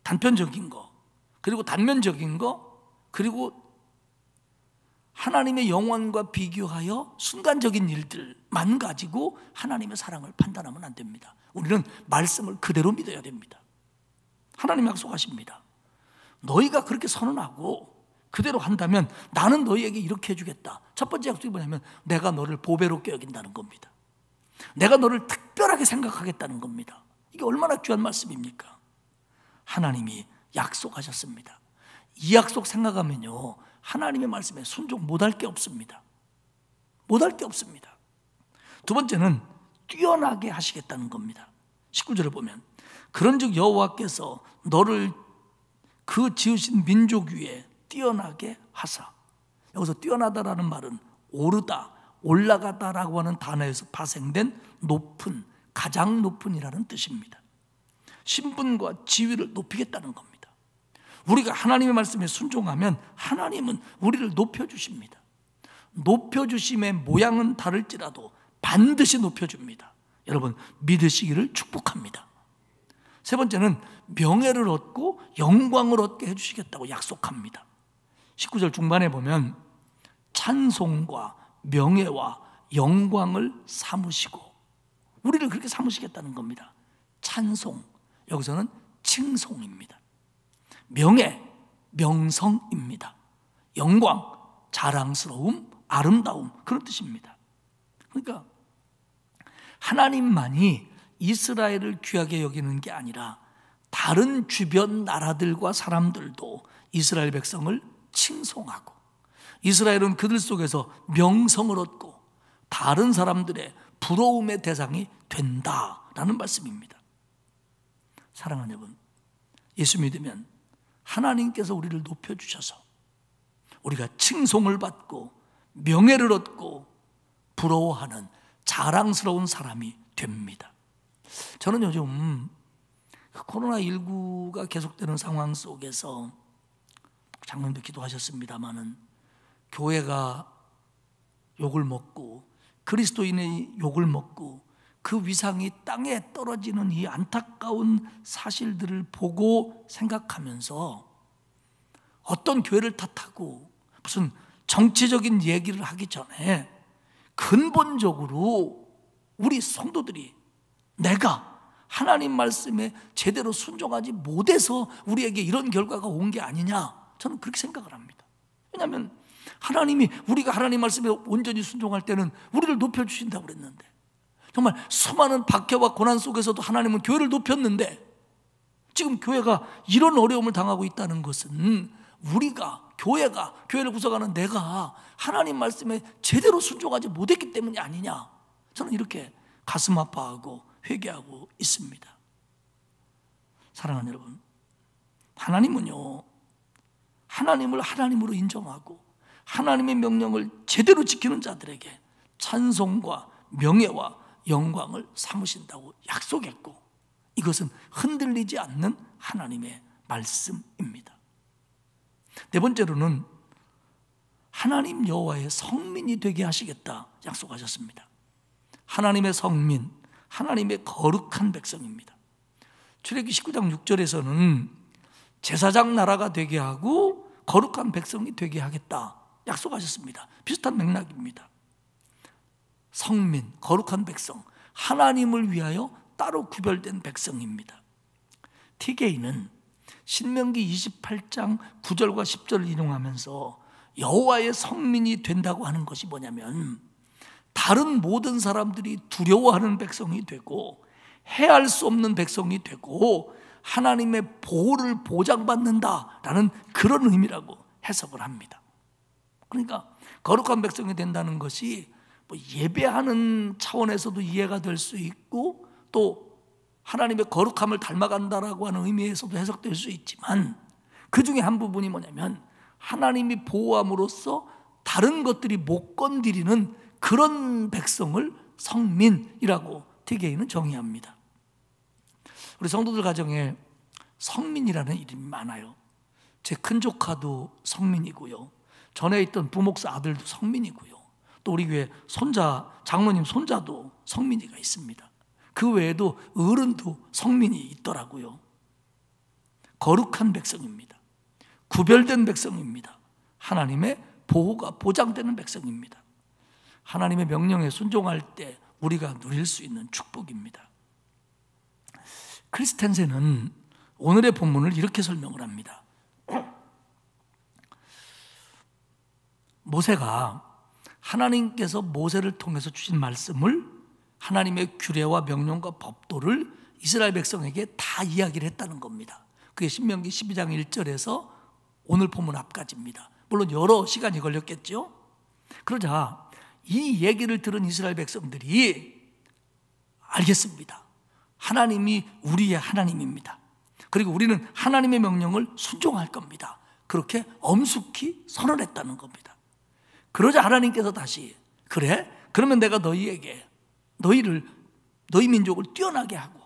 단편적인 거 그리고 단면적인 거 그리고 하나님의 영원과 비교하여 순간적인 일들만 가지고 하나님의 사랑을 판단하면 안 됩니다. 우리는 말씀을 그대로 믿어야 됩니다. 하나님 약속하십니다. 너희가 그렇게 선언하고 그대로 한다면 나는 너희에게 이렇게 해주겠다. 첫 번째 약속이 뭐냐면 내가 너를 보배롭게 여긴다는 겁니다. 내가 너를 특별하게 생각하겠다는 겁니다. 이게 얼마나 귀한 말씀입니까? 하나님이 약속하셨습니다. 이 약속 생각하면요 하나님의 말씀에 순종 못할 게 없습니다. 못할 게 없습니다. 두 번째는 뛰어나게 하시겠다는 겁니다. 19절을 보면 그런즉 여호와께서 너를 그 지으신 민족 위에 뛰어나게 하사. 여기서 뛰어나다라는 말은 오르다, 올라가다라고 하는 단어에서 파생된 높은, 가장 높은이라는 뜻입니다. 신분과 지위를 높이겠다는 겁니다. 우리가 하나님의 말씀에 순종하면 하나님은 우리를 높여주십니다. 높여주심의 모양은 다를지라도 반드시 높여줍니다. 여러분 믿으시기를 축복합니다. 세 번째는 명예를 얻고 영광을 얻게 해주시겠다고 약속합니다. 19절 중반에 보면 찬송과 명예와 영광을 삼으시고, 우리를 그렇게 삼으시겠다는 겁니다. 찬송, 여기서는 칭송입니다. 명예, 명성입니다. 영광, 자랑스러움, 아름다움, 그런 뜻입니다. 그러니까 하나님만이 이스라엘을 귀하게 여기는 게 아니라 다른 주변 나라들과 사람들도 이스라엘 백성을 칭송하고, 이스라엘은 그들 속에서 명성을 얻고 다른 사람들의 부러움의 대상이 된다라는 말씀입니다. 사랑하는 여러분, 예수 믿으면 하나님께서 우리를 높여주셔서 우리가 칭송을 받고 명예를 얻고 부러워하는 자랑스러운 사람이 됩니다. 저는 요즘 코로나19가 계속되는 상황 속에서 장로님도 기도하셨습니다마는 교회가 욕을 먹고 그리스도인의 욕을 먹고 그 위상이 땅에 떨어지는 이 안타까운 사실들을 보고 생각하면서 어떤 교회를 탓하고 무슨 정치적인 얘기를 하기 전에 근본적으로 우리 성도들이 내가 하나님 말씀에 제대로 순종하지 못해서 우리에게 이런 결과가 온 게 아니냐, 저는 그렇게 생각을 합니다. 왜냐하면 하나님이 우리가 하나님 말씀에 온전히 순종할 때는 우리를 높여주신다고 그랬는데, 정말 수많은 박해와 고난 속에서도 하나님은 교회를 높였는데, 지금 교회가 이런 어려움을 당하고 있다는 것은 우리가, 교회를 구성하는 내가 하나님 말씀에 제대로 순종하지 못했기 때문이 아니냐, 저는 이렇게 가슴 아파하고 회개하고 있습니다. 사랑하는 여러분, 하나님은요, 하나님을 하나님으로 인정하고 하나님의 명령을 제대로 지키는 자들에게 찬송과 명예와 영광을 삼으신다고 약속했고, 이것은 흔들리지 않는 하나님의 말씀입니다. 네 번째로는 하나님 여호와의 성민이 되게 하시겠다 약속하셨습니다. 하나님의 성민, 하나님의 거룩한 백성입니다. 출애굽기 19장 6절에서는 제사장 나라가 되게 하고 거룩한 백성이 되게 하겠다 약속하셨습니다. 비슷한 맥락입니다. 성민, 거룩한 백성, 하나님을 위하여 따로 구별된 백성입니다. TK는 신명기 28장 9절과 10절을 인용하면서 여호와의 성민이 된다고 하는 것이 뭐냐면, 다른 모든 사람들이 두려워하는 백성이 되고 해할 수 없는 백성이 되고 하나님의 보호를 보장받는다라는 그런 의미라고 해석을 합니다. 그러니까 거룩한 백성이 된다는 것이 뭐 예배하는 차원에서도 이해가 될 수 있고, 또 하나님의 거룩함을 닮아간다라고 하는 의미에서도 해석될 수 있지만, 그 중에 한 부분이 뭐냐면 하나님이 보호함으로써 다른 것들이 못 건드리는 그런 백성을 성민이라고 TK는 정의합니다. 우리 성도들 가정에 성민이라는 이름이 많아요. 제 큰조카도 성민이고요, 전에 있던 부목사 아들도 성민이고요, 또 우리 교회 손자, 장로님 손자도 성민이가 있습니다. 그 외에도 어른도 성민이 있더라고요. 거룩한 백성입니다. 구별된 백성입니다. 하나님의 보호가 보장되는 백성입니다. 하나님의 명령에 순종할 때 우리가 누릴 수 있는 축복입니다. 크리스텐센은 오늘의 본문을 이렇게 설명을 합니다. 모세가 하나님께서 모세를 통해서 주신 말씀을, 하나님의 규례와 명령과 법도를 이스라엘 백성에게 다 이야기를 했다는 겁니다. 그게 신명기 12장 1절에서 오늘 본문 앞까지입니다. 물론 여러 시간이 걸렸겠죠. 그러자 이 얘기를 들은 이스라엘 백성들이 알겠습니다. 하나님이 우리의 하나님입니다. 그리고 우리는 하나님의 명령을 순종할 겁니다. 그렇게 엄숙히 선언했다는 겁니다. 그러자 하나님께서 다시, 그래? 그러면 내가 너희 민족을 뛰어나게 하고,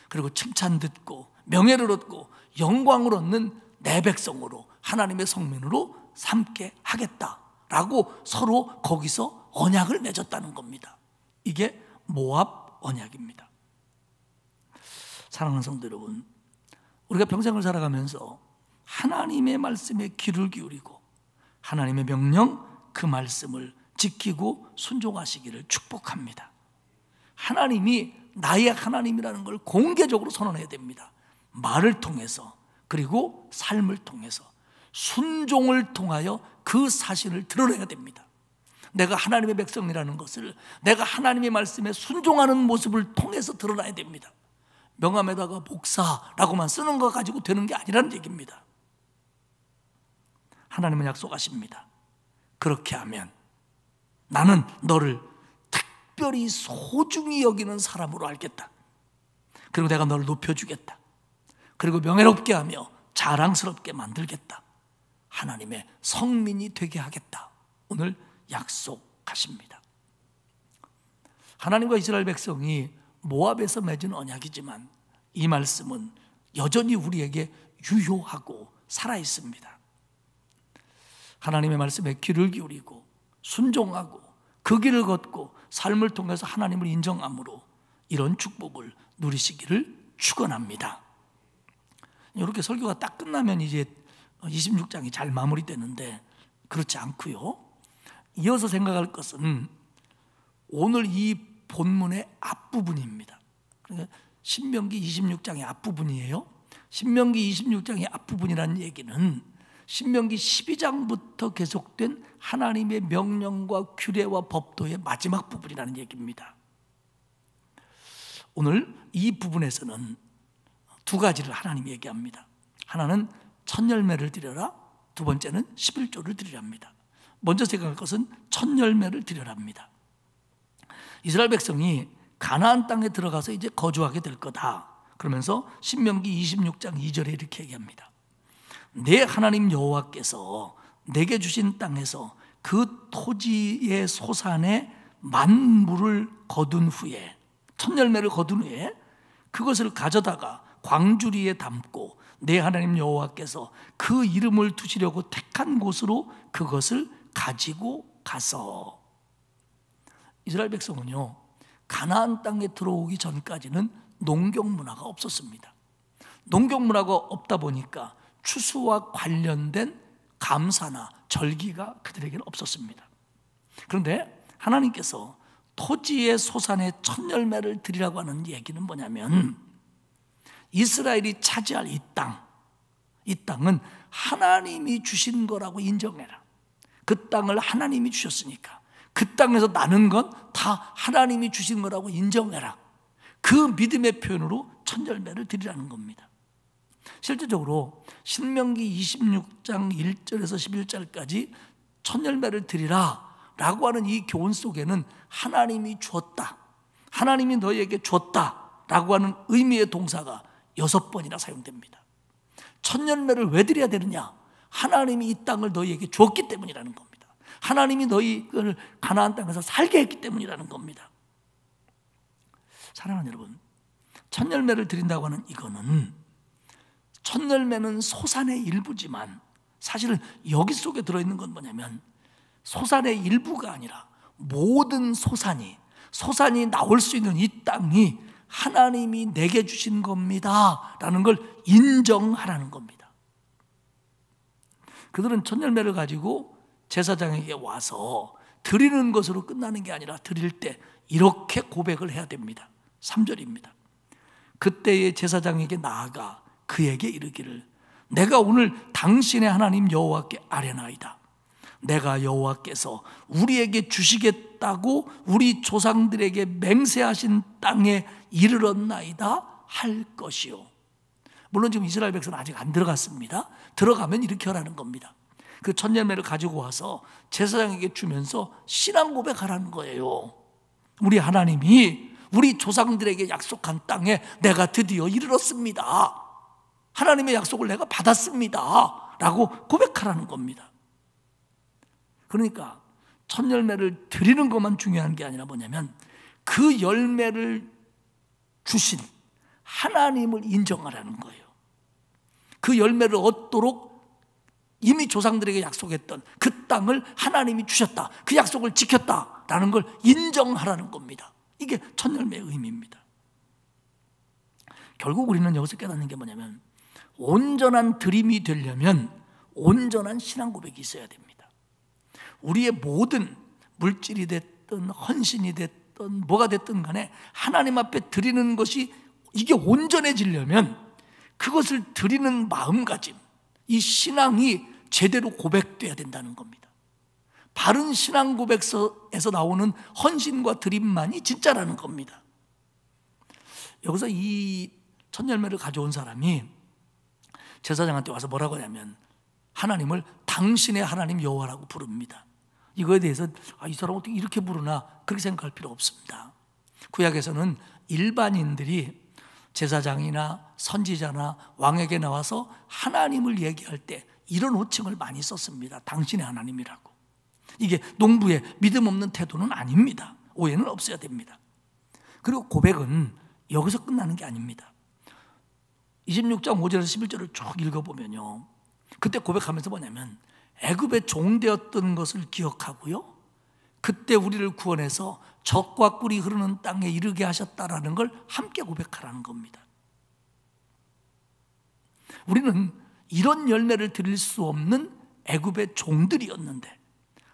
그리고 칭찬 듣고 명예를 얻고 영광을 얻는 내 백성으로, 하나님의 성민으로 삼게 하겠다 라고 서로 거기서 언약을 맺었다는 겁니다. 이게 모압 언약입니다. 사랑하는 성도 여러분, 우리가 평생을 살아가면서 하나님의 말씀에 귀를 기울이고 하나님의 명령, 그 말씀을 지키고 순종하시기를 축복합니다. 하나님이 나의 하나님이라는 걸 공개적으로 선언해야 됩니다. 말을 통해서, 그리고 삶을 통해서, 순종을 통하여 그 사실을 드러내야 됩니다. 내가 하나님의 백성이라는 것을 내가 하나님의 말씀에 순종하는 모습을 통해서 드러나야 됩니다. 명함에다가 목사라고만 쓰는 거 가지고 되는 게 아니라는 얘기입니다. 하나님은 약속하십니다. 그렇게 하면 나는 너를 특별히 소중히 여기는 사람으로 알겠다. 그리고 내가 너를 높여주겠다. 그리고 명예롭게 하며 자랑스럽게 만들겠다. 하나님의 성민이 되게 하겠다. 오늘 약속하십니다. 하나님과 이스라엘 백성이 모압에서 맺은 언약이지만 이 말씀은 여전히 우리에게 유효하고 살아있습니다. 하나님의 말씀에 귀를 기울이고 순종하고 그 길을 걷고 삶을 통해서 하나님을 인정함으로 이런 축복을 누리시기를 축원합니다. 이렇게 설교가 딱 끝나면 이제 26장이 잘 마무리되는데 그렇지 않고요. 이어서 생각할 것은 오늘 이 본문의 앞부분입니다. 그러니까 신명기 26장의 앞부분이에요. 신명기 26장의 앞부분이라는 얘기는 신명기 12장부터 계속된 하나님의 명령과 규례와 법도의 마지막 부분이라는 얘기입니다. 오늘 이 부분에서는 두 가지를 하나님이 얘기합니다. 하나는 첫 열매를 드려라, 두 번째는 11조를 드리라 합니다. 먼저 생각할 것은 첫 열매를 드려라 합니다. 이스라엘 백성이 가나안 땅에 들어가서 이제 거주하게 될 거다. 그러면서 신명기 26장 2절에 이렇게 얘기합니다. 내 하나님 여호와께서 내게 주신 땅에서 그 토지의 소산의 만물을 거둔 후에, 첫 열매를 거둔 후에 그것을 가져다가 광주리에 담고 내 하나님 여호와께서 그 이름을 두시려고 택한 곳으로 그것을 가지고 가서. 이스라엘 백성은요, 가나안 땅에 들어오기 전까지는 농경 문화가 없었습니다. 농경 문화가 없다 보니까 추수와 관련된 감사나 절기가 그들에게는 없었습니다. 그런데 하나님께서 토지의 소산의 첫 열매를 드리라고 하는 얘기는 뭐냐면 이스라엘이 차지할 이 땅은 하나님이 주신 거라고 인정해라. 그 땅을 하나님이 주셨으니까 그 땅에서 나는 건 다 하나님이 주신 거라고 인정해라. 그 믿음의 표현으로 첫 열매를 드리라는 겁니다. 실제적으로 신명기 26장 1절에서 11절까지 첫 열매를 드리라 라고 하는 이 교훈 속에는 하나님이 주었다, 하나님이 너희에게 줬다 라고 하는 의미의 동사가 6번이나 사용됩니다. 첫 열매를 왜 드려야 되느냐? 하나님이 이 땅을 너희에게 줬기 때문이라는 겁니다. 하나님이 너희를 가나안 땅에서 살게 했기 때문이라는 겁니다. 사랑하는 여러분, 첫 열매를 드린다고 하는 이거는 첫 열매는 소산의 일부지만 사실은 여기 속에 들어있는 건 뭐냐면 소산의 일부가 아니라 모든 소산이 나올 수 있는 이 땅이 하나님이 내게 주신 겁니다 라는 걸 인정하라는 겁니다. 그들은 첫 열매를 가지고 제사장에게 와서 드리는 것으로 끝나는 게 아니라 드릴 때 이렇게 고백을 해야 됩니다. 3절입니다. 그때의 제사장에게 나아가 그에게 이르기를 내가 오늘 당신의 하나님 여호와께 아뢰나이다. 내가 여호와께서 우리에게 주시겠다고 우리 조상들에게 맹세하신 땅에 이르렀나이다 할 것이요. 물론 지금 이스라엘 백성은 아직 안 들어갔습니다. 들어가면 이렇게 하라는 겁니다. 그 첫 열매를 가지고 와서 제사장에게 주면서 신앙 고백하라는 거예요. 우리 하나님이 우리 조상들에게 약속한 땅에 내가 드디어 이르렀습니다. 하나님의 약속을 내가 받았습니다 라고 고백하라는 겁니다. 그러니까 첫 열매를 드리는 것만 중요한 게 아니라 뭐냐면 그 열매를 주신 하나님을 인정하라는 거예요. 그 열매를 얻도록 이미 조상들에게 약속했던 그 땅을 하나님이 주셨다, 그 약속을 지켰다라는 걸 인정하라는 겁니다. 이게 첫 열매의 의미입니다. 결국 우리는 여기서 깨닫는 게 뭐냐면, 온전한 드림이 되려면 온전한 신앙 고백이 있어야 됩니다. 우리의 모든 물질이 됐든 헌신이 됐든 뭐가 됐든 간에 하나님 앞에 드리는 것이 이게 온전해지려면 그것을 드리는 마음가짐, 이 신앙이 제대로 고백돼야 된다는 겁니다. 바른 신앙 고백서에서 나오는 헌신과 드림만이 진짜라는 겁니다. 여기서 이 첫 열매를 가져온 사람이 제사장한테 와서 뭐라고 하냐면, 하나님을 당신의 하나님 여호와라고 부릅니다. 이거에 대해서 이 사람 어떻게 이렇게 부르나 그렇게 생각할 필요 없습니다. 구약에서는 일반인들이 제사장이나 선지자나 왕에게 나와서 하나님을 얘기할 때 이런 호칭을 많이 썼습니다. 당신의 하나님이라고. 이게 농부의 믿음 없는 태도는 아닙니다. 오해는 없어야 됩니다. 그리고 고백은 여기서 끝나는 게 아닙니다. 26장 5절에서 11절을 쭉 읽어보면요, 그때 고백하면서 뭐냐면, 애굽의 종되었던 것을 기억하고요, 그때 우리를 구원해서 젖과 꿀이 흐르는 땅에 이르게 하셨다라는 걸 함께 고백하라는 겁니다. 우리는 이런 열매를 드릴 수 없는 애굽의 종들이었는데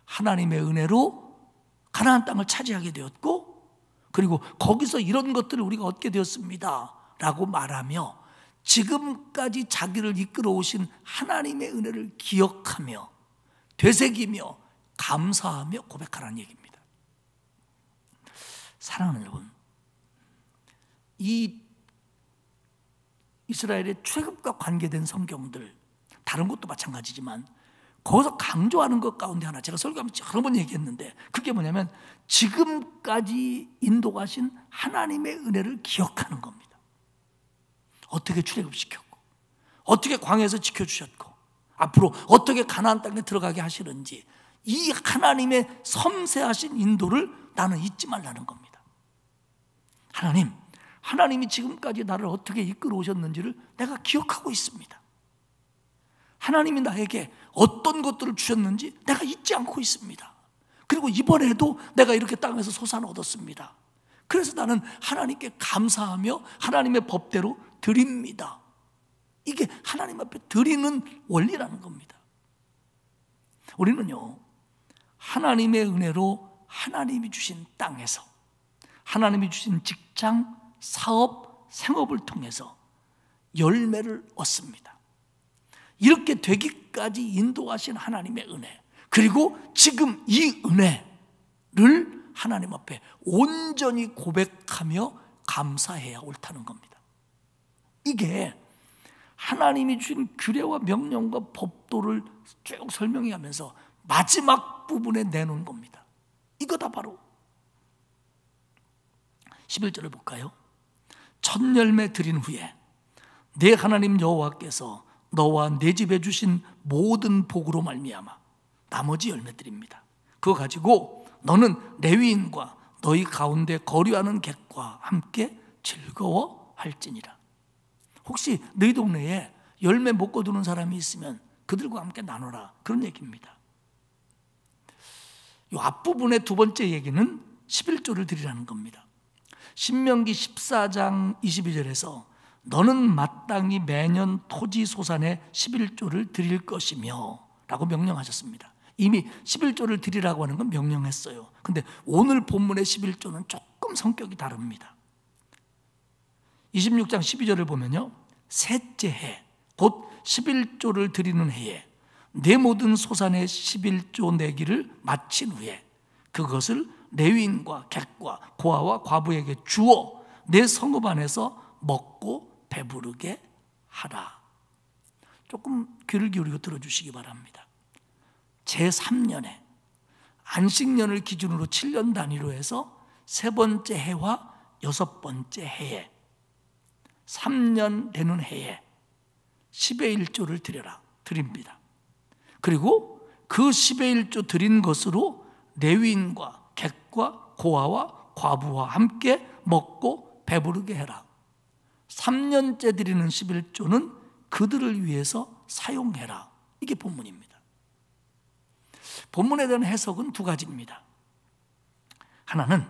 하나님의 은혜로 가나안 땅을 차지하게 되었고, 그리고 거기서 이런 것들을 우리가 얻게 되었습니다 라고 말하며 지금까지 자기를 이끌어 오신 하나님의 은혜를 기억하며 되새기며 감사하며 고백하라는 얘기입니다. 사랑하는 여러분, 이 이스라엘의 출애굽과 관계된 성경들, 다른 것도 마찬가지지만 거기서 강조하는 것 가운데 하나, 제가 설교하면서 여러 번 얘기했는데, 그게 뭐냐면 지금까지 인도하신 하나님의 은혜를 기억하는 겁니다. 어떻게 출애굽시켰고, 어떻게 광야에서 지켜주셨고, 앞으로 어떻게 가나안 땅에 들어가게 하시는지, 이 하나님의 섬세하신 인도를 나는 잊지 말라는 겁니다. 하나님이 지금까지 나를 어떻게 이끌어 오셨는지를 내가 기억하고 있습니다. 하나님이 나에게 어떤 것들을 주셨는지 내가 잊지 않고 있습니다. 그리고 이번에도 내가 이렇게 땅에서 소산 얻었습니다. 그래서 나는 하나님께 감사하며 하나님의 법대로 드립니다. 이게 하나님 앞에 드리는 원리라는 겁니다. 우리는요, 하나님의 은혜로 하나님이 주신 땅에서, 하나님이 주신 직장, 사업, 생업을 통해서 열매를 얻습니다. 이렇게 되기까지 인도하신 하나님의 은혜, 그리고 지금 이 은혜를 하나님 앞에 온전히 고백하며 감사해야 옳다는 겁니다. 이게 하나님이 주신 규례와 명령과 법도를 쭉 설명하면서 마지막 부분에 내놓은 겁니다. 이거다 바로 11절을 볼까요? 첫 열매 드린 후에 내 하나님 여호와께서 너와 내 집에 주신 모든 복으로 말미암아 나머지 열매들입니다. 그거 가지고 너는 레위인과 너희 가운데 거류하는 객과 함께 즐거워할지니라. 혹시 너희 동네에 열매 못 거두는 사람이 있으면 그들과 함께 나눠라, 그런 얘기입니다. 이 앞부분의 두 번째 얘기는 11조를 드리라는 겁니다. 신명기 14장 22절에서 너는 마땅히 매년 토지 소산의 11조를 드릴 것이며 라고 명령하셨습니다. 이미 11조를 드리라고 하는 건 명령했어요. 근데 오늘 본문의 11조는 조금 성격이 다릅니다. 26장 12절을 보면요, 셋째 해, 곧 11조를 드리는 해에 내 모든 소산의 11조 내기를 마친 후에 그것을 레위인과 객과 고아와 과부에게 주어 내 성읍 안에서 먹고 배부르게 하라. 조금 귀를 기울이고 들어주시기 바랍니다. 제3년에 안식년을 기준으로 7년 단위로 해서 세 번째 해와 여섯 번째 해에 3년 되는 해에 10의 1조를 드립니다. 그리고 그 10의 1조 드린 것으로 레위인과 객과 고아와 과부와 함께 먹고 배부르게 해라. 3년째 드리는 11조는 그들을 위해서 사용해라. 이게 본문입니다. 본문에 대한 해석은 두 가지입니다. 하나는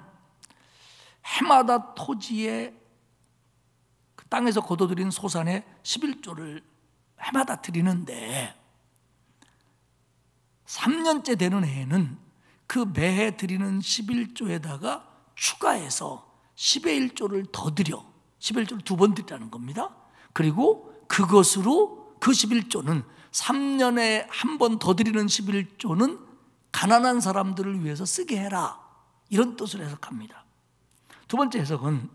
해마다 토지에 그 땅에서 거둬들인 소산의 11조를 해마다 드리는데 3년째 되는 해에는 그 매해 드리는 11조에다가 추가해서 10의 1조를 더 드려 10의 1조를 두 번 드리라는 겁니다. 그리고 그것으로 그 11조는 3년에 한 번 더 드리는 11조는 가난한 사람들을 위해서 쓰게 해라, 이런 뜻으로 해석합니다. 두 번째 해석은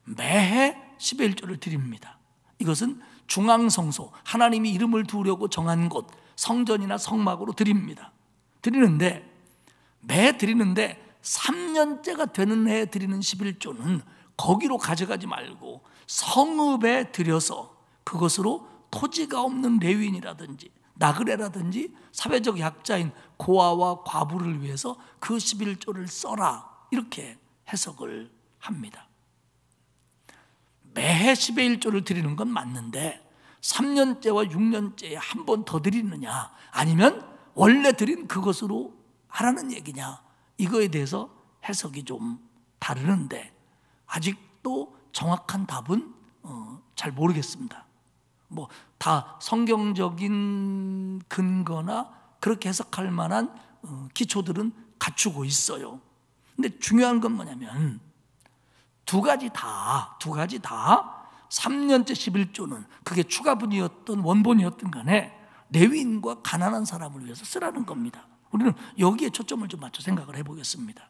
매해 10의 1조를 드립니다. 이것은 중앙성소, 하나님이 이름을 두려고 정한 곳, 성전이나 성막으로 드립니다. 드리는데 매 드리는데 3년째가 되는 해에 드리는 11조는 거기로 가져가지 말고 성읍에 들여서 그것으로 토지가 없는 레위인이라든지 나그네라든지 사회적 약자인 고아와 과부를 위해서 그 11조를 써라, 이렇게 해석을 합니다. 매해 10의 1조를 드리는 건 맞는데 3년째와 6년째에 한 번 더 드리느냐, 아니면 원래 드린 그것으로 하라는 얘기냐, 이거에 대해서 해석이 좀 다르는데 아직도 정확한 답은 잘 모르겠습니다. 뭐 다 성경적인 근거나 그렇게 해석할 만한 기초들은 갖추고 있어요. 근데 중요한 건 뭐냐면 두 가지 다 3년째 11조는 그게 추가분이었던 원본이었던 간에 레위인과 가난한 사람을 위해서 쓰라는 겁니다. 우리는 여기에 초점을 좀 맞춰 생각을 해보겠습니다.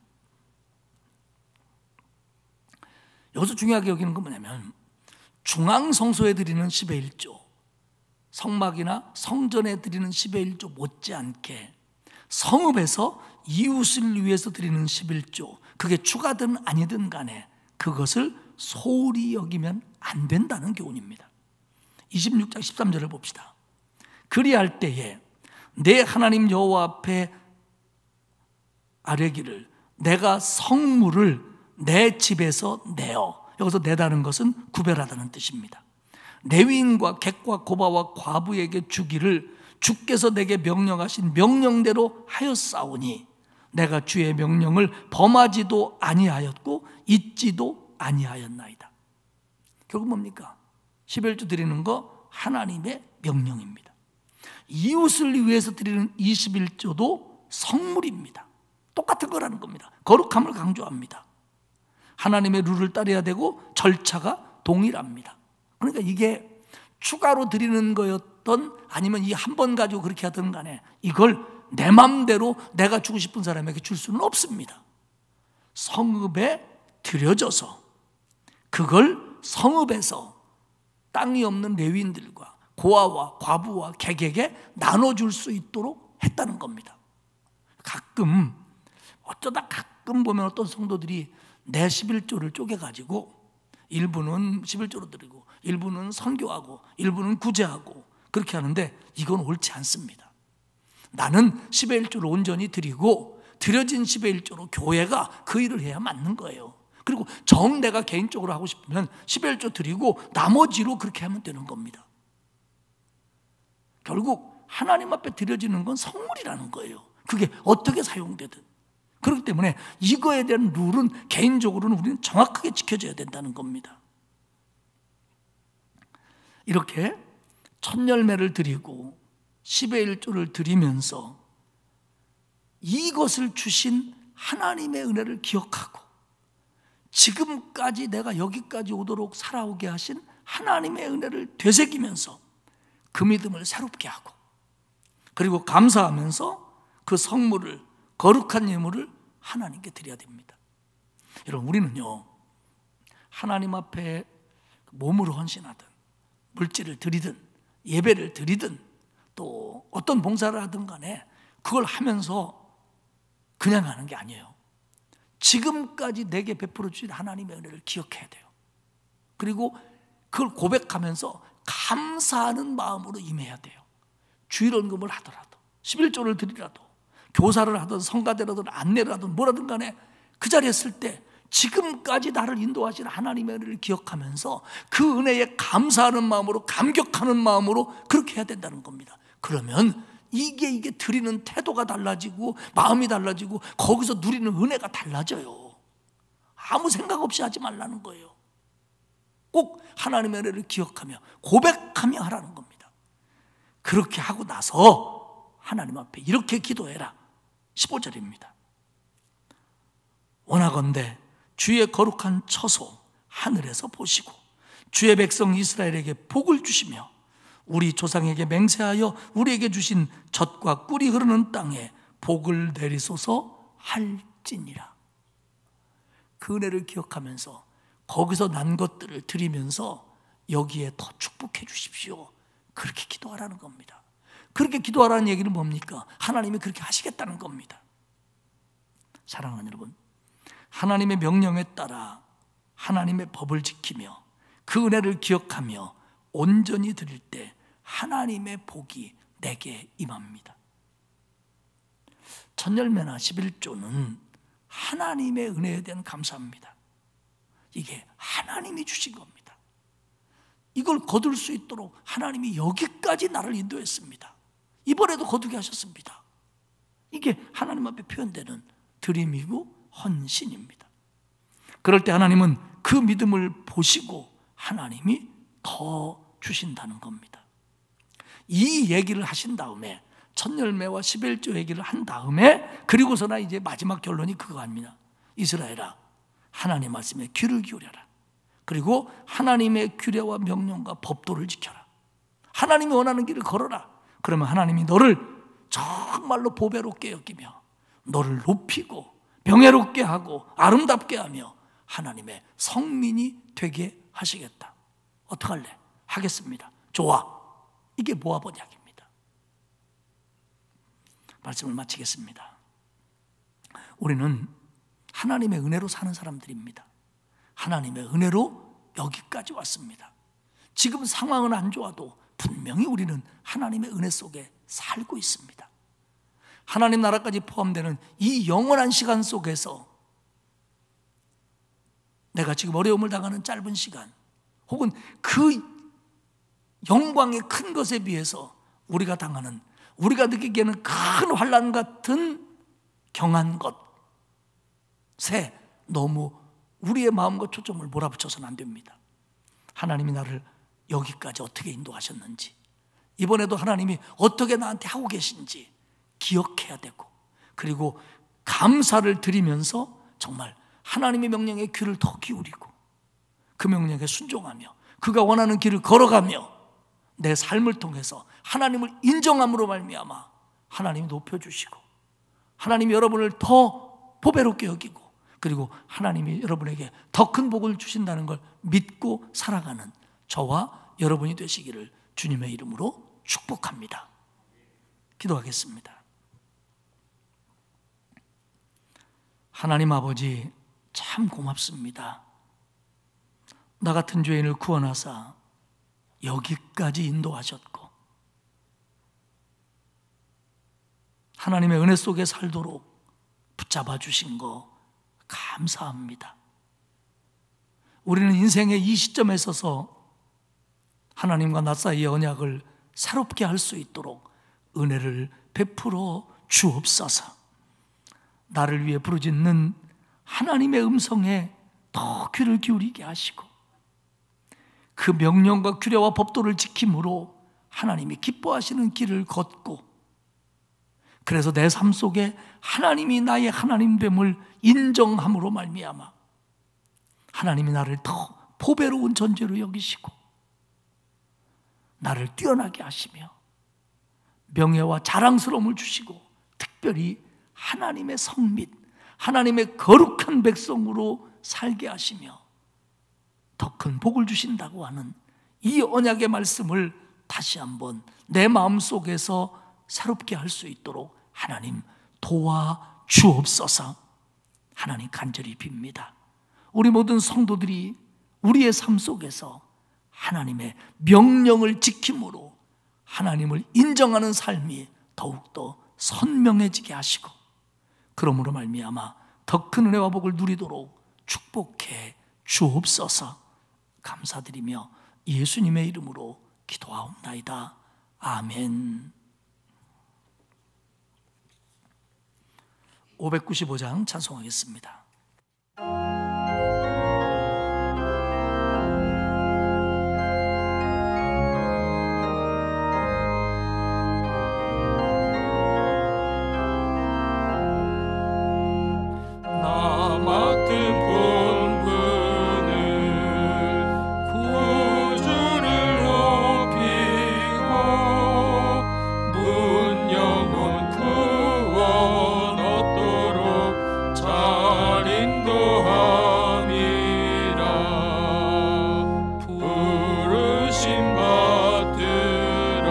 여기서 중요하게 여기는 건 뭐냐면 중앙성소에 드리는 10의 1조, 성막이나 성전에 드리는 10의 1조 못지않게 성읍에서 이웃을 위해서 드리는 11조, 그게 추가든 아니든 간에 그것을 소홀히 여기면 안 된다는 교훈입니다. 26장 13절을 봅시다. 그리할 때에 내 하나님 여호와 앞에 아뢰기를 내가 성물을 내 집에서 내어, 여기서 내다는 것은 구별하다는 뜻입니다. 레위인과 객과 고바와 과부에게 주기를 주께서 내게 명령하신 명령대로 하였사오니 내가 주의 명령을 범하지도 아니하였고 잊지도 아니하였나이다. 결국 뭡니까? 11조 드리는 거 하나님의 명령입니다. 이웃을 위해서 드리는 21조도 성물입니다. 똑같은 거라는 겁니다. 거룩함을 강조합니다. 하나님의 룰을 따라야 되고 절차가 동일합니다. 그러니까 이게 추가로 드리는 거였던 아니면 이 한 번 가지고 그렇게 하든 간에 이걸 내 맘대로 내가 주고 싶은 사람에게 줄 수는 없습니다. 성읍에 들여져서 그걸 성읍에서 땅이 없는 레위인들과 고아와 과부와 객에게 나눠줄 수 있도록 했다는 겁니다. 어쩌다 가끔 보면 어떤 성도들이 내 11조를 쪼개가지고 일부는 11조로 드리고 일부는 선교하고 일부는 구제하고 그렇게 하는데 이건 옳지 않습니다. 나는 10의 1조를 온전히 드리고 드려진 10의 1조로 교회가 그 일을 해야 맞는 거예요. 그리고 내가 개인적으로 하고 싶으면 10의 1조 드리고 나머지로 그렇게 하면 되는 겁니다. 결국 하나님 앞에 드려지는 건 성물이라는 거예요. 그게 어떻게 사용되든. 그렇기 때문에 이거에 대한 룰은 개인적으로는 우리는 정확하게 지켜져야 된다는 겁니다. 이렇게 첫열매를 드리고 10의 1조를 드리면서 이것을 주신 하나님의 은혜를 기억하고 지금까지 내가 여기까지 오도록 살아오게 하신 하나님의 은혜를 되새기면서 그 믿음을 새롭게 하고 그리고 감사하면서 그 성물을 거룩한 예물을 하나님께 드려야 됩니다. 여러분, 우리는요 하나님 앞에 몸으로 헌신하든 물질을 드리든 예배를 드리든 또 어떤 봉사를 하든 간에 그걸 하면서 그냥 하는 게 아니에요. 지금까지 내게 베풀어 주신 하나님의 은혜를 기억해야 돼요. 그리고 그걸 고백하면서 감사하는 마음으로 임해야 돼요. 주일원금을 하더라도 11조를 드리라도 교사를 하든 성가대라든 안내를 하든 뭐라든 간에 그 자리에 있을 때 지금까지 나를 인도하신 하나님의 은혜를 기억하면서 그 은혜에 감사하는 마음으로 감격하는 마음으로 그렇게 해야 된다는 겁니다. 그러면 이게 드리는 태도가 달라지고 마음이 달라지고 거기서 누리는 은혜가 달라져요. 아무 생각 없이 하지 말라는 거예요. 꼭 하나님의 은혜를 기억하며 고백하며 하라는 겁니다. 그렇게 하고 나서 하나님 앞에 이렇게 기도해라. 15절입니다. 원하건대 주의 거룩한 처소 하늘에서 보시고 주의 백성 이스라엘에게 복을 주시며 우리 조상에게 맹세하여 우리에게 주신 젖과 꿀이 흐르는 땅에 복을 내리소서 할지니라. 그 은혜를 기억하면서 거기서 난 것들을 드리면서 여기에 더 축복해 주십시오. 그렇게 기도하라는 겁니다. 그렇게 기도하라는 얘기는 뭡니까? 하나님이 그렇게 하시겠다는 겁니다. 사랑하는 여러분, 하나님의 명령에 따라 하나님의 법을 지키며 그 은혜를 기억하며 온전히 드릴 때 하나님의 복이 내게 임합니다. 천열매나 11조는 하나님의 은혜에 대한 감사합니다. 이게 하나님이 주신 겁니다. 이걸 거둘 수 있도록 하나님이 여기까지 나를 인도했습니다. 이번에도 거두게 하셨습니다. 이게 하나님 앞에 표현되는 드림이고 헌신입니다. 그럴 때 하나님은 그 믿음을 보시고 하나님이 더 주신다는 겁니다. 이 얘기를 하신 다음에 첫열매와 11조 얘기를 한 다음에 그리고서나 이제 마지막 결론이 그거 아닙니다. 이스라엘아, 하나님 말씀에 귀를 기울여라. 그리고 하나님의 규례와 명령과 법도를 지켜라. 하나님이 원하는 길을 걸어라. 그러면 하나님이 너를 정말로 보배롭게 여기며 너를 높이고 명예롭게 하고 아름답게 하며 하나님의 성민이 되게 하시겠다. 어떡할래? 하겠습니다. 좋아. 이게 모아본 이야기입니다. 말씀을 마치겠습니다. 우리는 하나님의 은혜로 사는 사람들입니다. 하나님의 은혜로 여기까지 왔습니다. 지금 상황은 안 좋아도 분명히 우리는 하나님의 은혜 속에 살고 있습니다. 하나님 나라까지 포함되는 이 영원한 시간 속에서 내가 지금 어려움을 당하는 짧은 시간 혹은 그 영광의 큰 것에 비해서 우리가 당하는, 우리가 느끼기에는 큰 환난 같은 경한 것에 너무 우리의 마음과 초점을 몰아붙여서는 안 됩니다. 하나님이 나를 여기까지 어떻게 인도하셨는지, 이번에도 하나님이 어떻게 나한테 하고 계신지 기억해야 되고, 그리고 감사를 드리면서 정말 하나님의 명령에 귀를 더 기울이고 그 명령에 순종하며 그가 원하는 길을 걸어가며 내 삶을 통해서 하나님을 인정함으로 말미암아 하나님이 높여주시고 하나님이 여러분을 더 보배롭게 여기고 그리고 하나님이 여러분에게 더 큰 복을 주신다는 걸 믿고 살아가는 저와 여러분이 되시기를 주님의 이름으로 축복합니다. 기도하겠습니다. 하나님 아버지, 참 고맙습니다. 나 같은 죄인을 구원하사 여기까지 인도하셨고 하나님의 은혜 속에 살도록 붙잡아 주신 거 감사합니다. 우리는 인생의 이 시점에 서서 하나님과 나 사이의 언약을 새롭게 할 수 있도록 은혜를 베풀어 주옵소서. 나를 위해 부르짖는 하나님의 음성에 더 귀를 기울이게 하시고 그 명령과 규례와 법도를 지킴으로 하나님이 기뻐하시는 길을 걷고, 그래서 내 삶 속에 하나님이 나의 하나님됨을 인정함으로 말미암아 하나님이 나를 더 보배로운 존재로 여기시고 나를 뛰어나게 하시며 명예와 자랑스러움을 주시고 특별히 하나님의 성민, 하나님의 거룩한 백성으로 살게 하시며 더 큰 복을 주신다고 하는 이 언약의 말씀을 다시 한번 내 마음속에서 새롭게 할 수 있도록 하나님 도와주옵소서. 하나님 간절히 빕니다. 우리 모든 성도들이 우리의 삶 속에서 하나님의 명령을 지킴으로 하나님을 인정하는 삶이 더욱더 선명해지게 하시고 그러므로 말미암아 더 큰 은혜와 복을 누리도록 축복해 주옵소서. 감사드리며 예수님의 이름으로 기도하옵나이다. 아멘. 595장 찬송하겠습니다. 나 맡은 본분은 구주를 높이고 문 영혼 구원 얻도록 잘 인도함이라. 부르심 받들어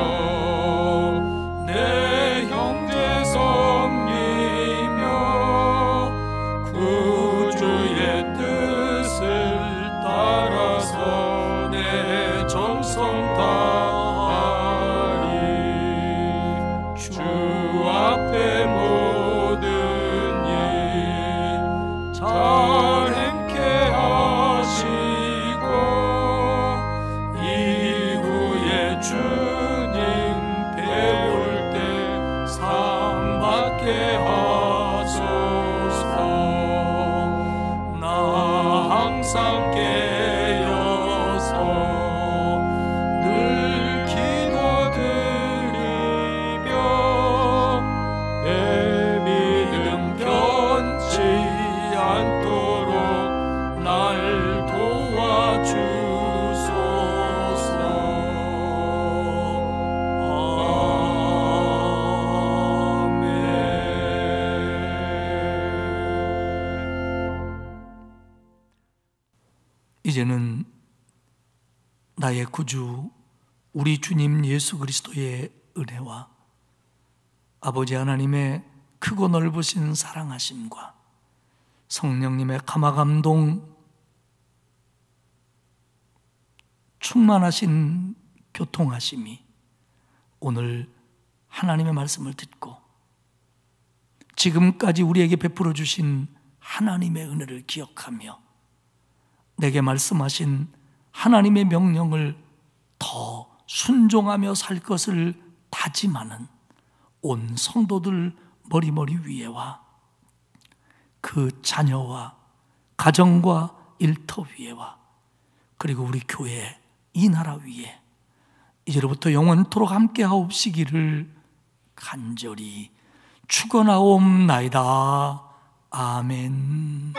내 형제 섬기며 구주의 뜻을 따라서 내 정성 다하리. 주 앞에 모든 일 잘 행케 하시고 이후에 주님 배울 때 상 받게 하소서. 나 항상 깨어서 늘 기도드리며 내 믿음 변치 않도록 날 도와주소서. 이제는 나의 구주 우리 주님 예수 그리스도의 은혜와 아버지 하나님의 크고 넓으신 사랑하심과 성령님의 감화감동 충만하신 교통하심이 오늘 하나님의 말씀을 듣고 지금까지 우리에게 베풀어 주신 하나님의 은혜를 기억하며 내게 말씀하신 하나님의 명령을 더 순종하며 살 것을 다짐하는 온 성도들 머리머리 위에와 그 자녀와 가정과 일터 위에와 그리고 우리 교회 이 나라 위에 이제로부터 영원토록 함께하옵시기를 간절히 축원하옵나이다. 아멘.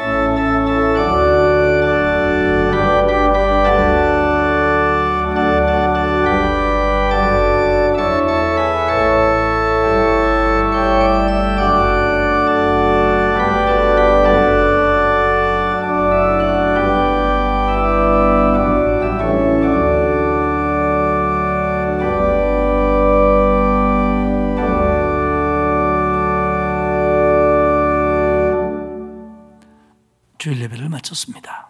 주일 예배를 마쳤습니다.